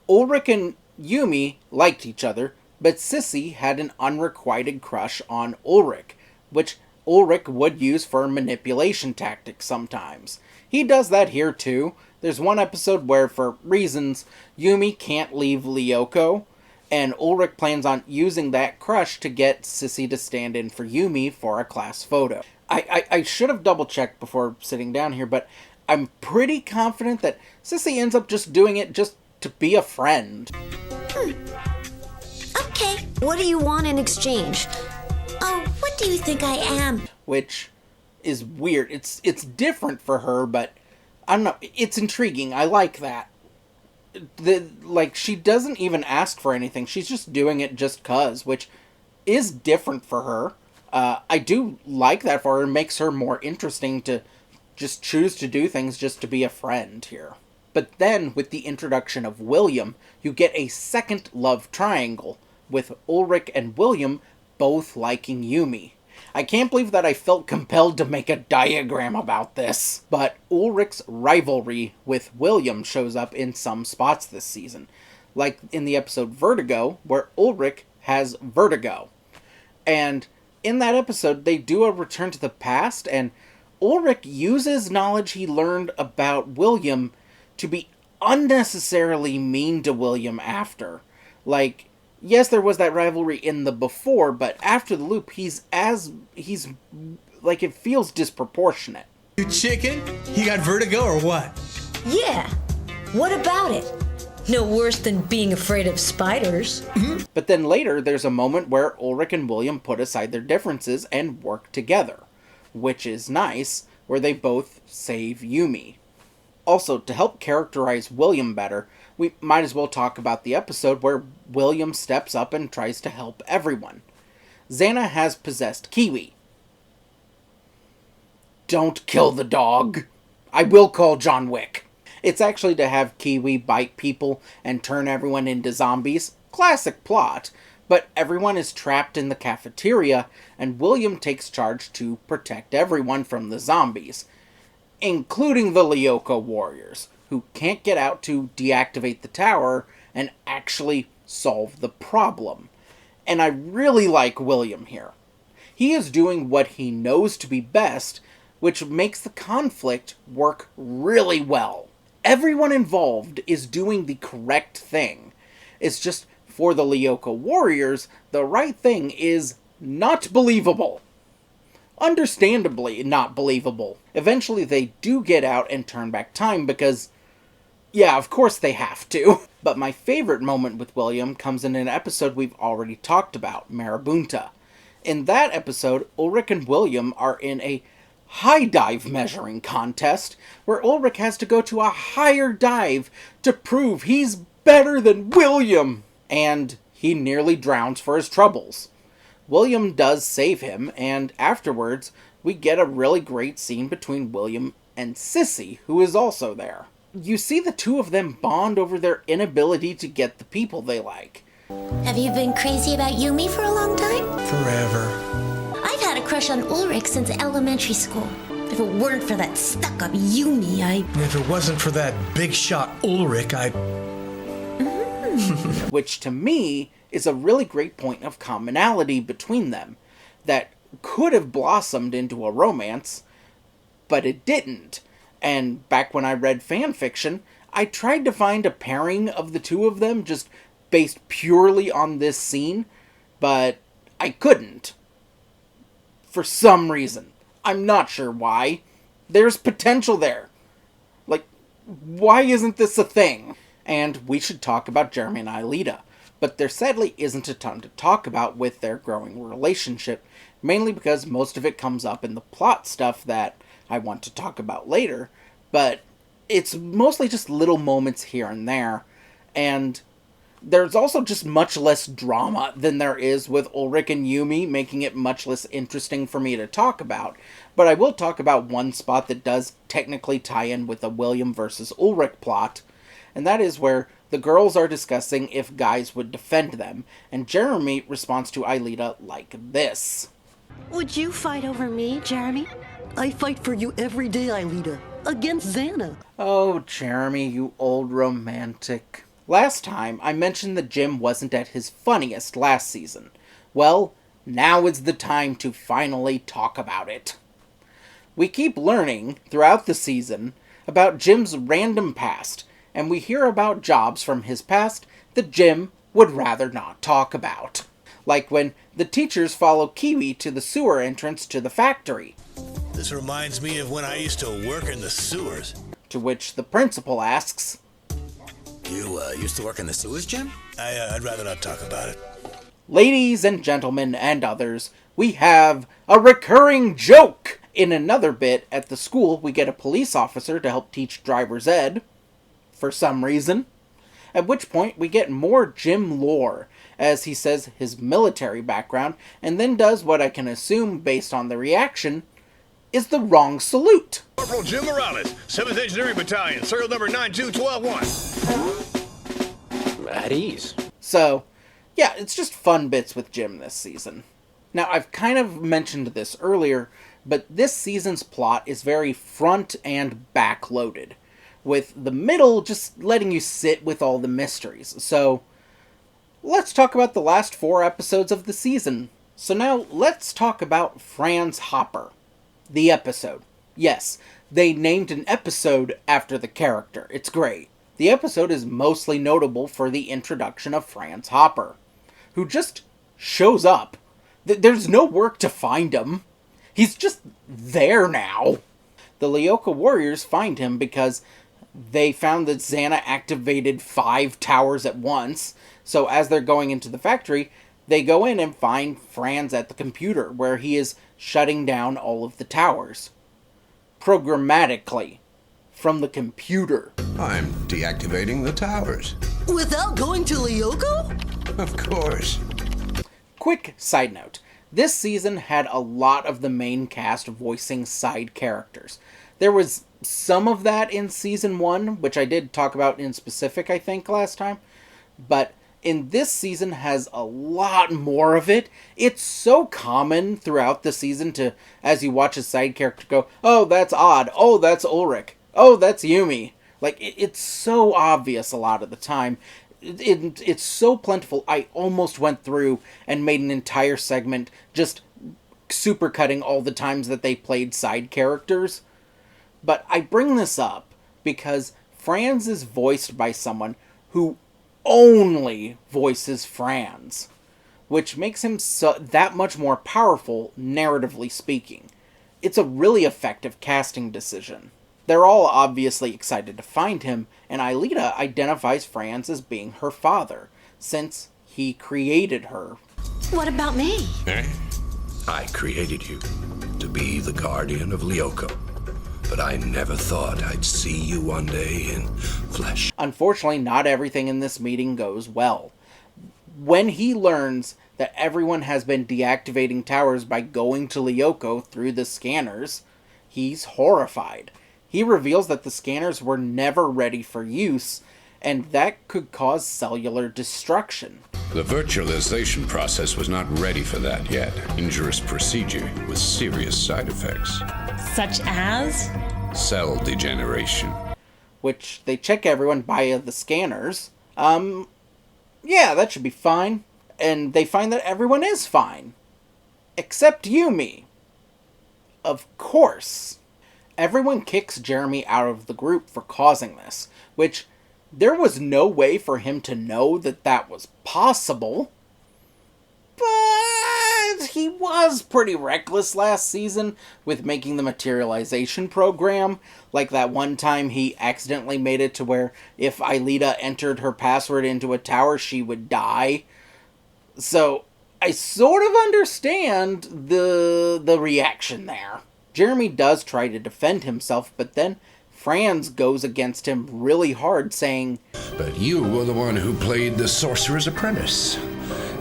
Ulrich and Yumi liked each other, but Sissi had an unrequited crush on Ulrich, which Ulrich would use for manipulation tactics sometimes. He does that here too. There's one episode where, for reasons, Yumi can't leave Lyoko, and Ulrich plans on using that crush to get Sissi to stand in for Yumi for a class photo. I should have double-checked before sitting down here, but I'm pretty confident that Sissi ends up just doing it just to be a friend. Okay, what do you want in exchange? Oh, what do you think I am? Which is weird. It's different for her, but I don't know. It's intriguing. I like that. She doesn't even ask for anything. She's just doing it just 'cause, which is different for her. I do like that for her. It makes her more interesting to just choose to do things just to be a friend here. But then, with the introduction of William, you get a second love triangle, with Ulrich and William both liking Yumi. I can't believe that I felt compelled to make a diagram about this, but Ulrich's rivalry with William shows up in some spots this season, like in the episode Vertigo, where Ulrich has vertigo. And in that episode, they do a return to the past, and Ulrich uses knowledge he learned about William to be unnecessarily mean to William after. Like, yes, there was that rivalry in the before, but after the loop, it feels disproportionate. You chicken? You got vertigo or what? Yeah. What about it? No worse than being afraid of spiders. But then later, there's a moment where Ulrich and William put aside their differences and work together, which is nice, where they both save Yumi. Also, to help characterize William better, we might as well talk about the episode where William steps up and tries to help everyone. Xana has possessed Kiwi. Don't kill the dog. I will call John Wick. It's actually to have Kiwi bite people and turn everyone into zombies. Classic plot. But everyone is trapped in the cafeteria, and William takes charge to protect everyone from the zombies, including the Lyoko warriors, who can't get out to deactivate the tower and actually solve the problem. And I really like William here. He is doing what he knows to be best, which makes the conflict work really well. Everyone involved is doing the correct thing. It's just, for the Lyoko warriors, the right thing is not believable. Understandably not believable. Eventually they do get out and turn back time because Yeah, of course they have to. But my favorite moment with William comes in an episode we've already talked about, Marabunta. In that episode, Ulrich and William are in a high dive measuring contest where Ulrich has to go to a higher dive to prove he's better than William. And he nearly drowns for his troubles. William does save him, and afterwards, we get a really great scene between William and Sissi, who is also there. You see the two of them bond over their inability to get the people they like. Have you been crazy about Yumi for a long time? Forever. I've had a crush on Ulrich since elementary school. If it weren't for that stuck-up Yumi, If it wasn't for that big shot Ulrich, Which, to me, is a really great point of commonality between them that could have blossomed into a romance, but it didn't. And back when I read fan fiction, I tried to find a pairing of the two of them just based purely on this scene, but I couldn't. For some reason. I'm not sure why. There's potential there. Like, why isn't this a thing? And we should talk about Jeremy and Aelita. But there sadly isn't a ton to talk about with their growing relationship, mainly because most of it comes up in the plot stuff that I want to talk about later, but it's mostly just little moments here and there, and there's also just much less drama than there is with Ulrich and Yumi, making it much less interesting for me to talk about. But I will talk about one spot that does technically tie in with the William versus Ulrich plot, and that is where the girls are discussing if guys would defend them, and Jeremy responds to Aelita like this. Would you fight over me, Jeremy? I fight for you every day, Aelita. Against Xana. Oh, Jeremy, you old romantic. Last time, I mentioned that Jim wasn't at his funniest last season. Well, now is the time to finally talk about it. We keep learning, throughout the season, about Jim's random past, and we hear about jobs from his past that Jim would rather not talk about. Like when the teachers follow Kiwi to the sewer entrance to the factory. This reminds me of when I used to work in the sewers. To which the principal asks, You used to work in the sewers, Jim? I'd rather not talk about it. Ladies and gentlemen and others, we have a recurring joke! In another bit, at the school, we get a police officer to help teach driver's ed, for some reason. At which point, we get more Jim lore, as he says his military background, and then does what I can assume, based on the reaction, is the wrong salute. Corporal Jim Morales, 7th Engineering Battalion, serial number 92121. At ease. So, yeah, it's just fun bits with Jim this season. Now, I've kind of mentioned this earlier, but this season's plot is very front and back loaded, with the middle just letting you sit with all the mysteries. So, let's talk about the last 4 episodes of the season. So now, let's talk about Franz Hopper. The episode. Yes, they named an episode after the character. It's great. The episode is mostly notable for the introduction of Franz Hopper, who just shows up. There's no work to find him. He's just there now. The Lyoko warriors find him because they found that Xana activated 5 towers at once, so as they're going into the factory, they go in and find Franz at the computer, where he is shutting down all of the towers. Programmatically. From the computer. I'm deactivating the towers. Without going to Lyoko? Of course. Quick side note. This season had a lot of the main cast voicing side characters. There was some of that in Season 1, which I did talk about in specific, I think, last time. But in this season has a lot more of it. It's so common throughout the season to, as you watch a side character go, oh, that's Odd. Oh, that's Ulrich. Oh, that's Yumi. Like, it's so obvious a lot of the time. It's so plentiful, I almost went through and made an entire segment just supercutting all the times that they played side characters. But I bring this up because Franz is voiced by someone who only voices Franz, which makes him that much more powerful, narratively speaking. It's a really effective casting decision. They're all obviously excited to find him, and Aelita identifies Franz as being her father, since he created her. What about me? Eh? I created you to be the guardian of Lyoko, but I never thought I'd see you one day in flesh. Unfortunately, not everything in this meeting goes well. When he learns that everyone has been deactivating towers by going to Lyoko through the scanners, he's horrified. He reveals that the scanners were never ready for use, and that could cause cellular destruction. The virtualization process was not ready for that yet. Dangerous procedure with serious side effects. Such as? Cell degeneration. Which they check everyone via the scanners. Yeah, that should be fine. And they find that everyone is fine. Except Yumi. Of course. Everyone kicks Jeremy out of the group for causing this, which there was no way for him to know that that was possible. But he was pretty reckless last season with making the materialization program. Like that one time he accidentally made it to where if Aelita entered her password into a tower, she would die. So I sort of understand the reaction there. Jeremy does try to defend himself, but then Franz goes against him really hard, saying, But you were the one who played the Sorcerer's Apprentice.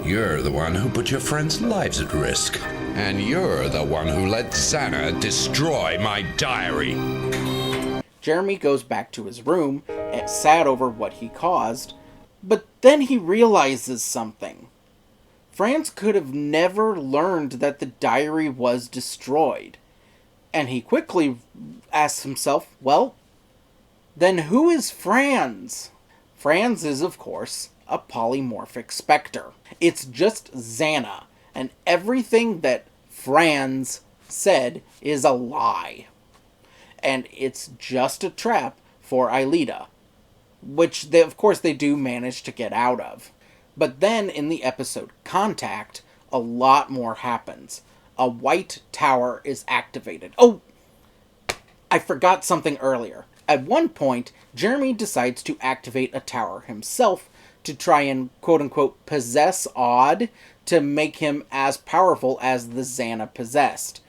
You're the one who put your friends' lives at risk. And you're the one who let Xana destroy my diary. Jeremy goes back to his room, sad over what he caused, but then he realizes something. Franz could have never learned that the diary was destroyed. And he quickly asks himself, well, then who is Franz? Franz is, of course, a polymorphic specter. It's just Xana, and everything that Franz said is a lie. And it's just a trap for Aelita, which they, of course they do manage to get out of. But then in the episode Contact, a lot more happens. A white tower is activated. Oh, I forgot something earlier. At one point, Jeremy decides to activate a tower himself to try and quote-unquote possess Odd to make him as powerful as the Xana possessed.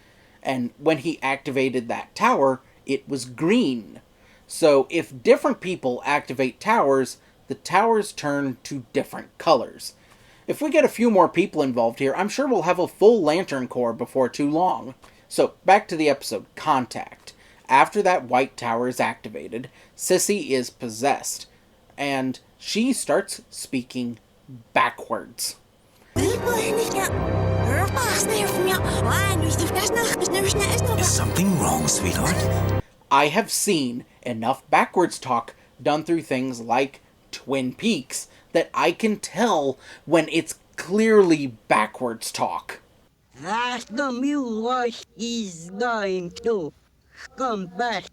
And when he activated that tower, it was green. So if different people activate towers, the towers turn to different colors. If we get a few more people involved here, I'm sure we'll have a full Lantern Corps before too long. So, back to the episode, Contact. After that white tower is activated, Sissi is possessed, and she starts speaking backwards. Is something wrong, sweetheart? I have seen enough backwards talk done through things like Twin Peaks that I can tell when it's clearly backwards talk. The mule is going to come back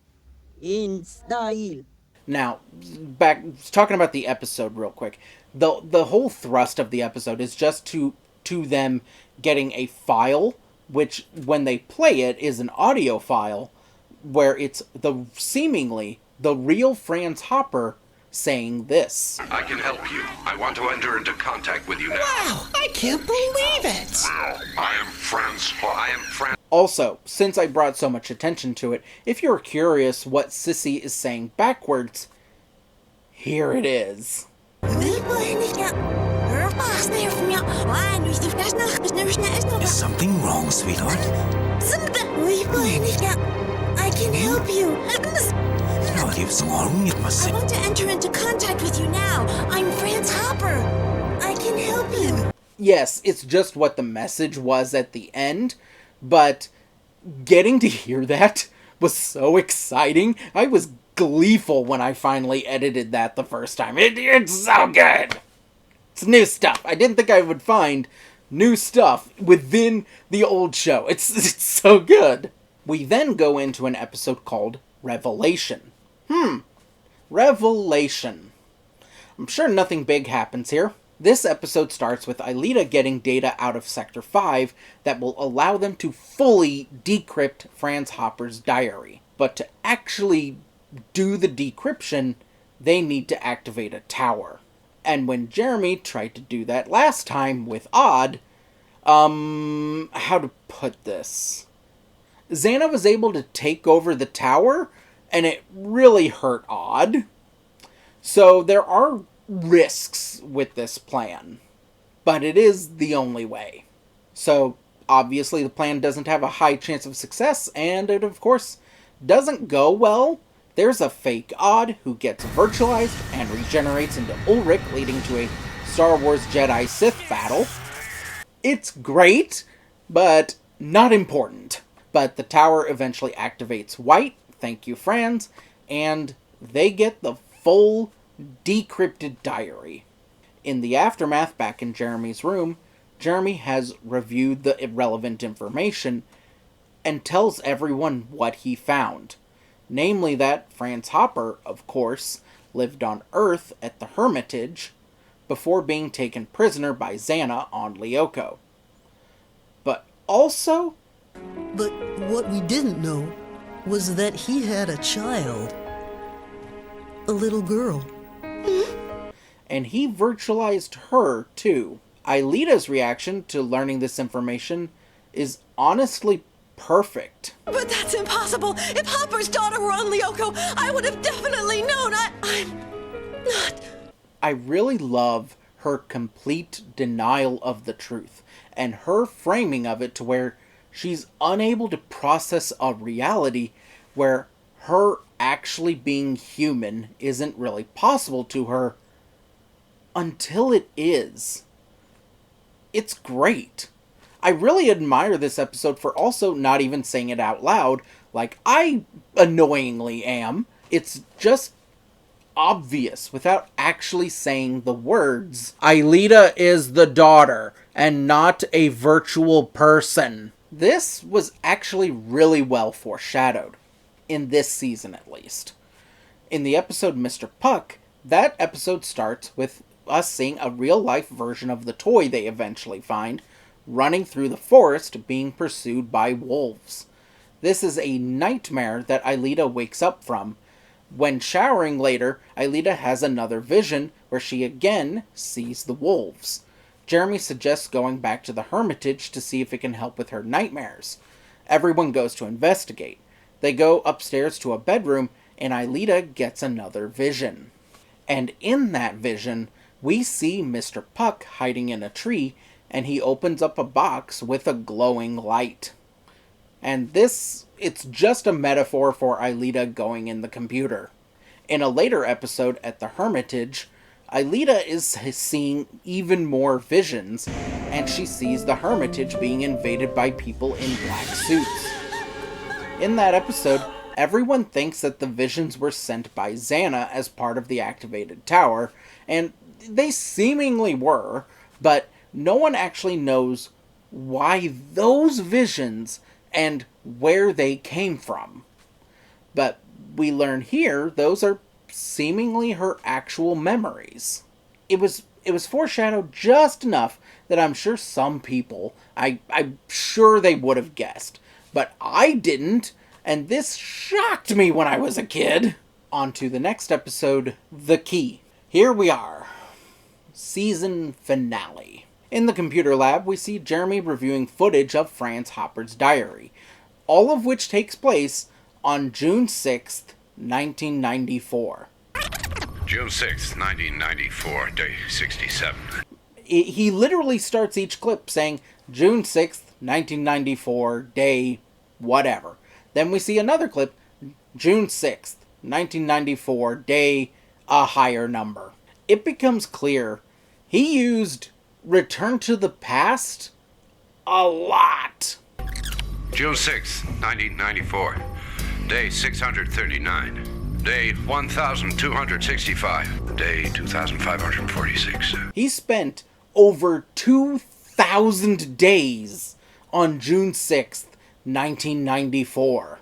in style. Now, back talking about the episode real quick. The whole thrust of the episode is just to them getting a file, which when they play it is an audio file where it's seemingly the real Franz Hopper saying this. I can help you. I want to enter into contact with you now. Wow, I can't believe it. I am Franz. Also, since I brought so much attention to it, if you're curious what Sissi is saying backwards, here it is. Is something wrong, sweetheart? I can help you. I want to enter into contact with you now. I'm Franz Hopper. I can help you. Yes, it's just what the message was at the end, but getting to hear that was so exciting. I was gleeful when I finally edited that the first time. It's so good! It's new stuff. I didn't think I would find new stuff within the old show. It's so good. We then go into an episode called Revelation. Revelation. I'm sure nothing big happens here. This episode starts with Aelita getting data out of Sector 5 that will allow them to fully decrypt Franz Hopper's diary. But to actually do the decryption, they need to activate a tower. And when Jeremy tried to do that last time with Odd, how to put this? Xana was able to take over the tower, and it really hurt Odd. So there are risks with this plan, but it is the only way. So obviously the plan doesn't have a high chance of success, and it of course doesn't go well. There's a fake Odd who gets virtualized and regenerates into Ulrich, leading to a Star Wars Jedi Sith battle. It's great, but not important. But the tower eventually activates White, thank you Franz, and they get the full decrypted diary. In the aftermath, back in Jeremy's room, Jeremy has reviewed the irrelevant information and tells everyone what he found. Namely that Franz Hopper, of course, lived on Earth at the Hermitage before being taken prisoner by Xana on Lyoko. But also... But what we didn't know was that he had a child. A little girl. And he virtualized her, too. Aelita's reaction to learning this information is honestly perfect. But that's impossible! If Hopper's daughter were on Lyoko, I would have definitely known! I'm not... I really love her complete denial of the truth, and her framing of it to where she's unable to process a reality where her actually being human isn't really possible to her until it is. It's great. I really admire this episode for also not even saying it out loud, like I annoyingly am. It's just obvious without actually saying the words. Aelita is the daughter, and not a virtual person. This was actually really well foreshadowed. In this season, at least. In the episode Mr. Puck, that episode starts with us seeing a real-life version of the toy they eventually find, running through the forest being pursued by wolves. This is a nightmare that Aelita wakes up from. When showering later, Aelita has another vision where she again sees the wolves. Jeremy suggests going back to the Hermitage to see if it can help with her nightmares. Everyone goes to investigate. They go upstairs to a bedroom, and Aelita gets another vision. And in that vision, we see Mr. Puck hiding in a tree, and he opens up a box with a glowing light. And this, it's just a metaphor for Aelita going in the computer. In a later episode at the Hermitage, Aelita is seeing even more visions, and she sees the Hermitage being invaded by people in black suits. In that episode, everyone thinks that the visions were sent by Xana as part of the activated tower, and they seemingly were, but no one actually knows why those visions and where they came from. But we learn here those are seemingly her actual memories. It was foreshadowed just enough that I'm sure some people, I'm sure they would have guessed. But I didn't, and this shocked me when I was a kid. On to the next episode, The Key. Here we are. Season finale. In the computer lab, we see Jeremy reviewing footage of Franz Hopper's diary, all of which takes place on June 6th, 1994. June 6th, 1994, day 67. He literally starts each clip saying, June 6th, 1994, day whatever. Then we see another clip, June 6th, 1994, day a higher number. It becomes clear he used Return to the Past a lot. June 6th, 1994, day 639, day 1265, day 2546. He spent over 2,000 days on June 6th, 1994.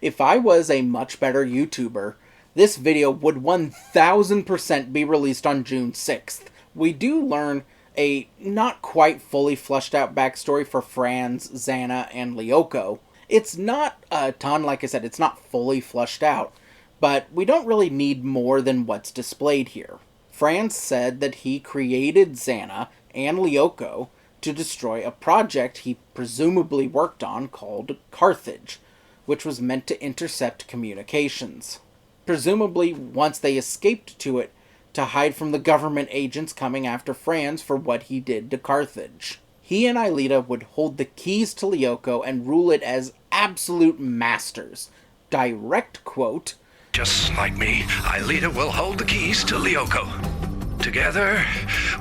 If I was a much better YouTuber, this video would 1000% be released on June 6th. We do learn a not quite fully fleshed out backstory for Franz, Xana, and Lyoko, It's not a ton, like I said, it's not fully fleshed out, but we don't really need more than what's displayed here. Franz said that he created Xana and Lyoko to destroy a project he presumably worked on called Carthage, which was meant to intercept communications. Presumably, once they escaped to it, to hide from the government agents coming after Franz for what he did to Carthage. He and Aelita would hold the keys to Lyoko and rule it as absolute masters. Direct quote, "Just like me, Aelita will hold the keys to Lyoko. Together,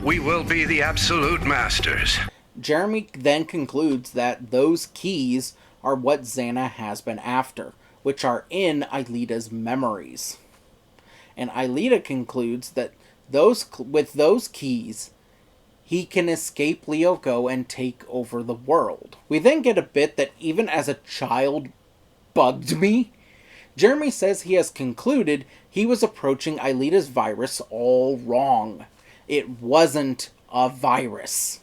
we will be the absolute masters." Jeremy then concludes that those keys are what Xana has been after, which are in Aelita's memories. And Aelita concludes that with those keys, he can escape Lyoko and take over the world. We then get a bit that even as a child bugged me. Jeremy says he has concluded he was approaching Aelita's virus all wrong. It wasn't a virus.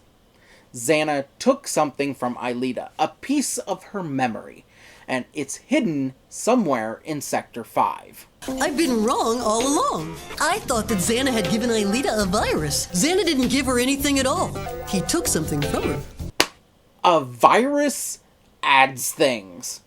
Xana took something from Aelita, a piece of her memory, and it's hidden somewhere in Sector 5. I've been wrong all along. I thought that Xana had given Aelita a virus. Xana didn't give her anything at all. He took something from her. A virus adds things.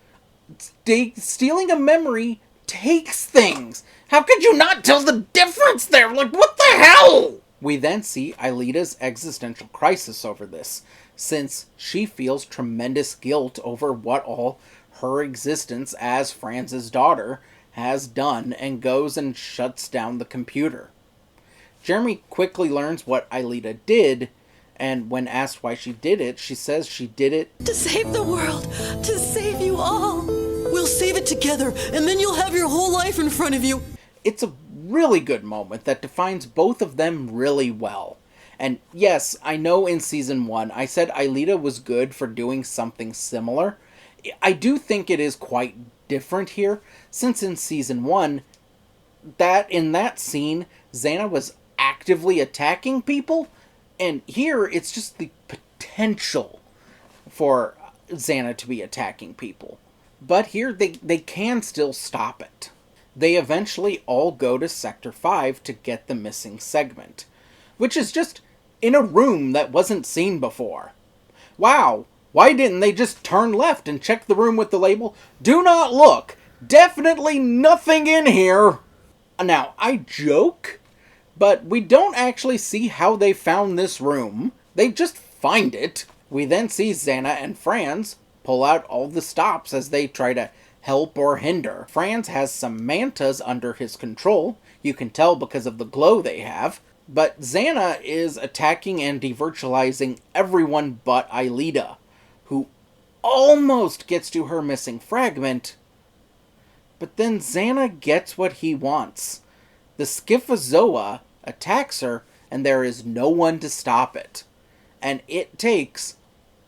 Stealing a memory takes things. How could you not tell the difference there? Like, what the hell? We then see Aelita's existential crisis over this, since she feels tremendous guilt over what all her existence as Franz's daughter has done, and goes and shuts down the computer. Jeremy quickly learns what Aelita did, and when asked why she did it, she says she did it to save the world, to save you all. We'll save it together, and then you'll have your whole life in front of you. It's a really good moment that defines both of them really well. And yes, I know in Season 1 I said Aelita was good for doing something similar. I do think it is quite different here, since in Season 1, in that scene, Xana was actively attacking people, and here it's just the potential for Xana to be attacking people. But here they can still stop it. They eventually all go to Sector 5 to get the missing segment, which is just in a room that wasn't seen before. Wow, why didn't they just turn left and check the room with the label, "Do not look, definitely nothing in here"? Now, I joke, but we don't actually see how they found this room. They just find it. We then see Xana and Franz pull out all the stops as they try to help or hinder. Franz has some mantas under his control. You can tell because of the glow they have. But Xana is attacking and devirtualizing everyone but Aelita, who almost gets to her missing fragment. But then Xana gets what he wants. The Scyphozoa attacks her, and there is no one to stop it. And it takes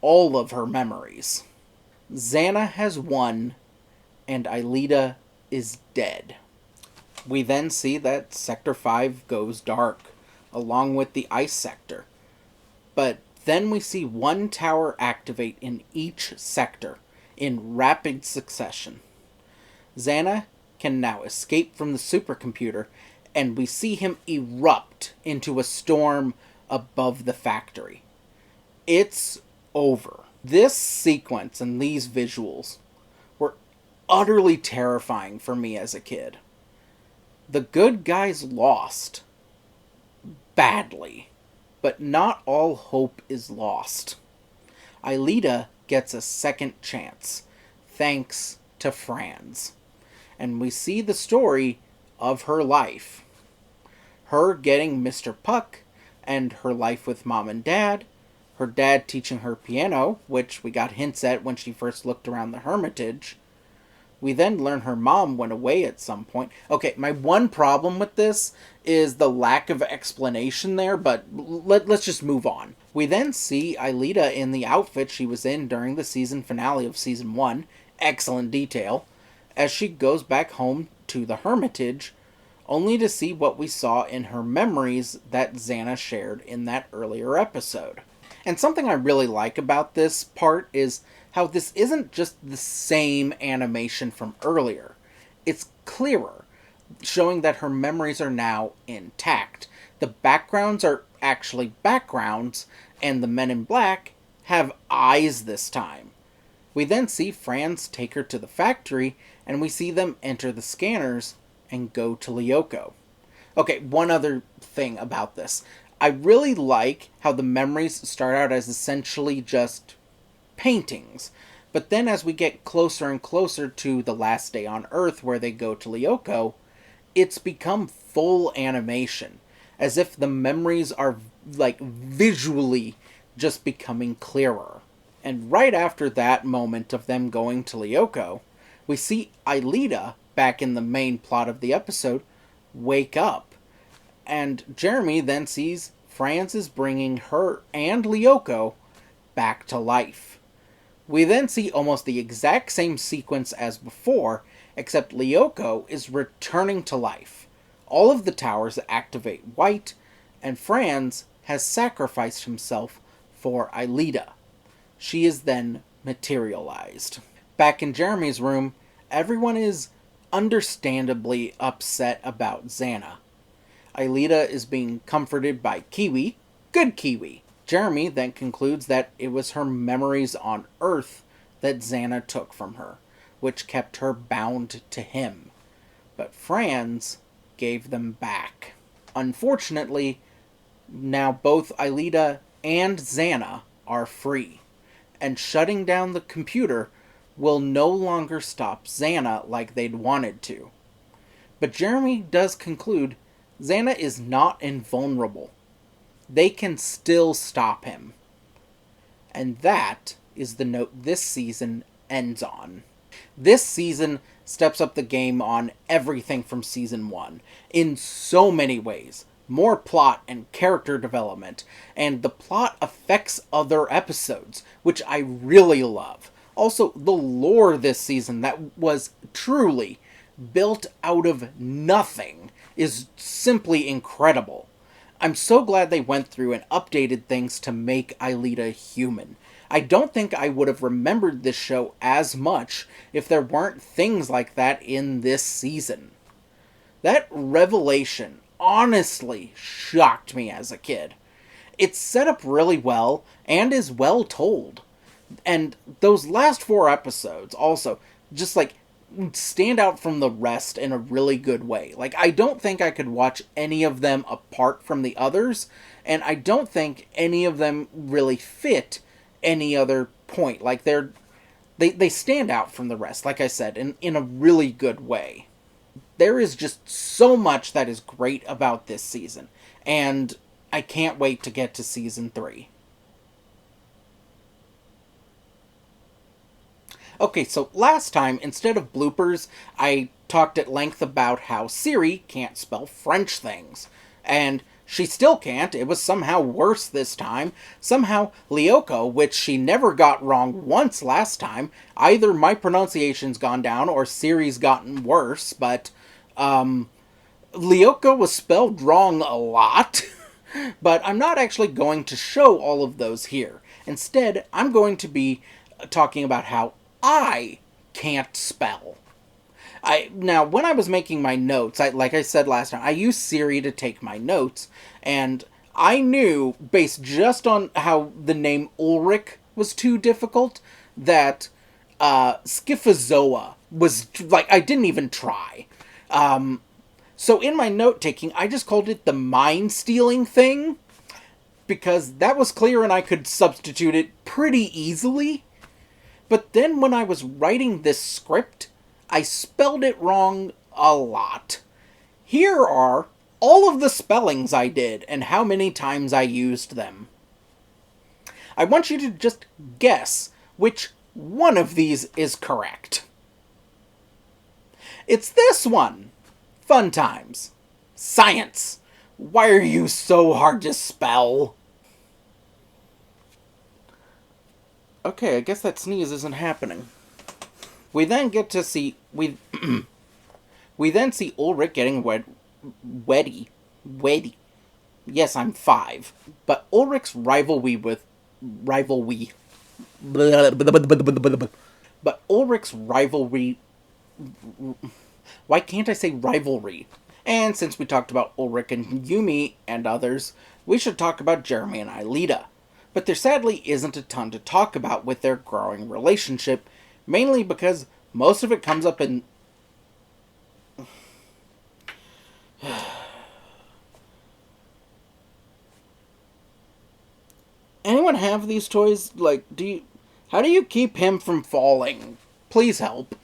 all of her memories. Xana has won, and Aelita is dead. We then see that Sector 5 goes dark, along with the ice sector. But then we see one tower activate in each sector, in rapid succession. Xana can now escape from the supercomputer, and we see him erupt into a storm above the factory. It's over. This sequence and these visuals were utterly terrifying for me as a kid. The good guys lost. Badly. But not all hope is lost. Aelita gets a second chance, thanks to Franz. And we see the story of her life. Her getting Mr. Puck, and her life with Mom and Dad, her dad teaching her piano, which we got hints at when she first looked around the Hermitage. We then learn her mom went away at some point. Okay, my one problem with this is the lack of explanation there, but let's just move on. We then see Aelita in the outfit she was in during the season finale of Season 1, excellent detail, as she goes back home to the Hermitage, only to see what we saw in her memories that Xana shared in that earlier episode. And something I really like about this part is how this isn't just the same animation from earlier. It's clearer, showing that her memories are now intact. The backgrounds are actually backgrounds, and the men in black have eyes this time. We then see Franz take her to the factory, and we see them enter the scanners and go to Lyoko. Okay, one other thing about this. I really like how the memories start out as essentially just paintings, but then as we get closer and closer to the last day on Earth where they go to Lyoko, it's become full animation, as if the memories are, like, visually just becoming clearer. And right after that moment of them going to Lyoko, we see Aelita, back in the main plot of the episode, wake up. And Jeremy then sees Franz is bringing her and Lyoko back to life. We then see almost the exact same sequence as before, except Lyoko is returning to life. All of the towers activate white, and Franz has sacrificed himself for Aelita. She is then materialized. Back in Jeremy's room, everyone is understandably upset about Xana. Aelita is being comforted by Kiwi. Good Kiwi. Jeremy then concludes that it was her memories on Earth that Xana took from her, which kept her bound to him. But Franz gave them back. Unfortunately, now both Aelita and Xana are free, and shutting down the computer will no longer stop Xana like they'd wanted to. But Jeremy does conclude Xana is not invulnerable. They can still stop him. And that is the note this season ends on. This season steps up the game on everything from season 1, in so many ways. More plot and character development, and the plot affects other episodes, which I really love. Also, the lore this season that was truly built out of nothing is simply incredible. I'm so glad they went through and updated things to make Aelita human. I don't think I would have remembered this show as much if there weren't things like that in this season. That revelation honestly shocked me as a kid. It's set up really well and is well told. And those last 4 episodes also just like stand out from the rest in a really good way. Like, I don't think I could watch any of them apart from the others, and I don't think any of them really fit any other point. Like, they stand out from the rest, like I said, in a really good way. There is just so much that is great about this season, and I can't wait to get to season 3. Okay, so last time, instead of bloopers, I talked at length about how Siri can't spell French things. And she still can't. It was somehow worse this time. Somehow, Lyoko, which she never got wrong once last time, either my pronunciation's gone down or Siri's gotten worse, but, Lyoko was spelled wrong a lot. But I'm not actually going to show all of those here. Instead, I'm going to be talking about how I can't spell. Now, when I was making my notes, like I said last time, I used Siri to take my notes, and I knew, based just on how the name Ulrich was too difficult, that Schifozoa was, like, I didn't even try. So in my note-taking, I just called it the mind-stealing thing, because that was clear and I could substitute it pretty easily. But then when I was writing this script, I spelled it wrong a lot. Here are all of the spellings I did and how many times I used them. I want you to just guess which one of these is correct. It's this one. Fun times. Science. Why are you so hard to spell? Okay, I guess that sneeze isn't happening. We then get to see... We then see Ulrich getting weddy. Yes, I'm 5. But Ulrich's rivalry But Ulrich's rivalry... Why can't I say rivalry? And since we talked about Ulrich and Yumi and others, we should talk about Jeremy and Aelita. But there sadly isn't a ton to talk about with their growing relationship, mainly because most of it comes up in... Anyone have these toys? Like, how do you keep him from falling? Please help.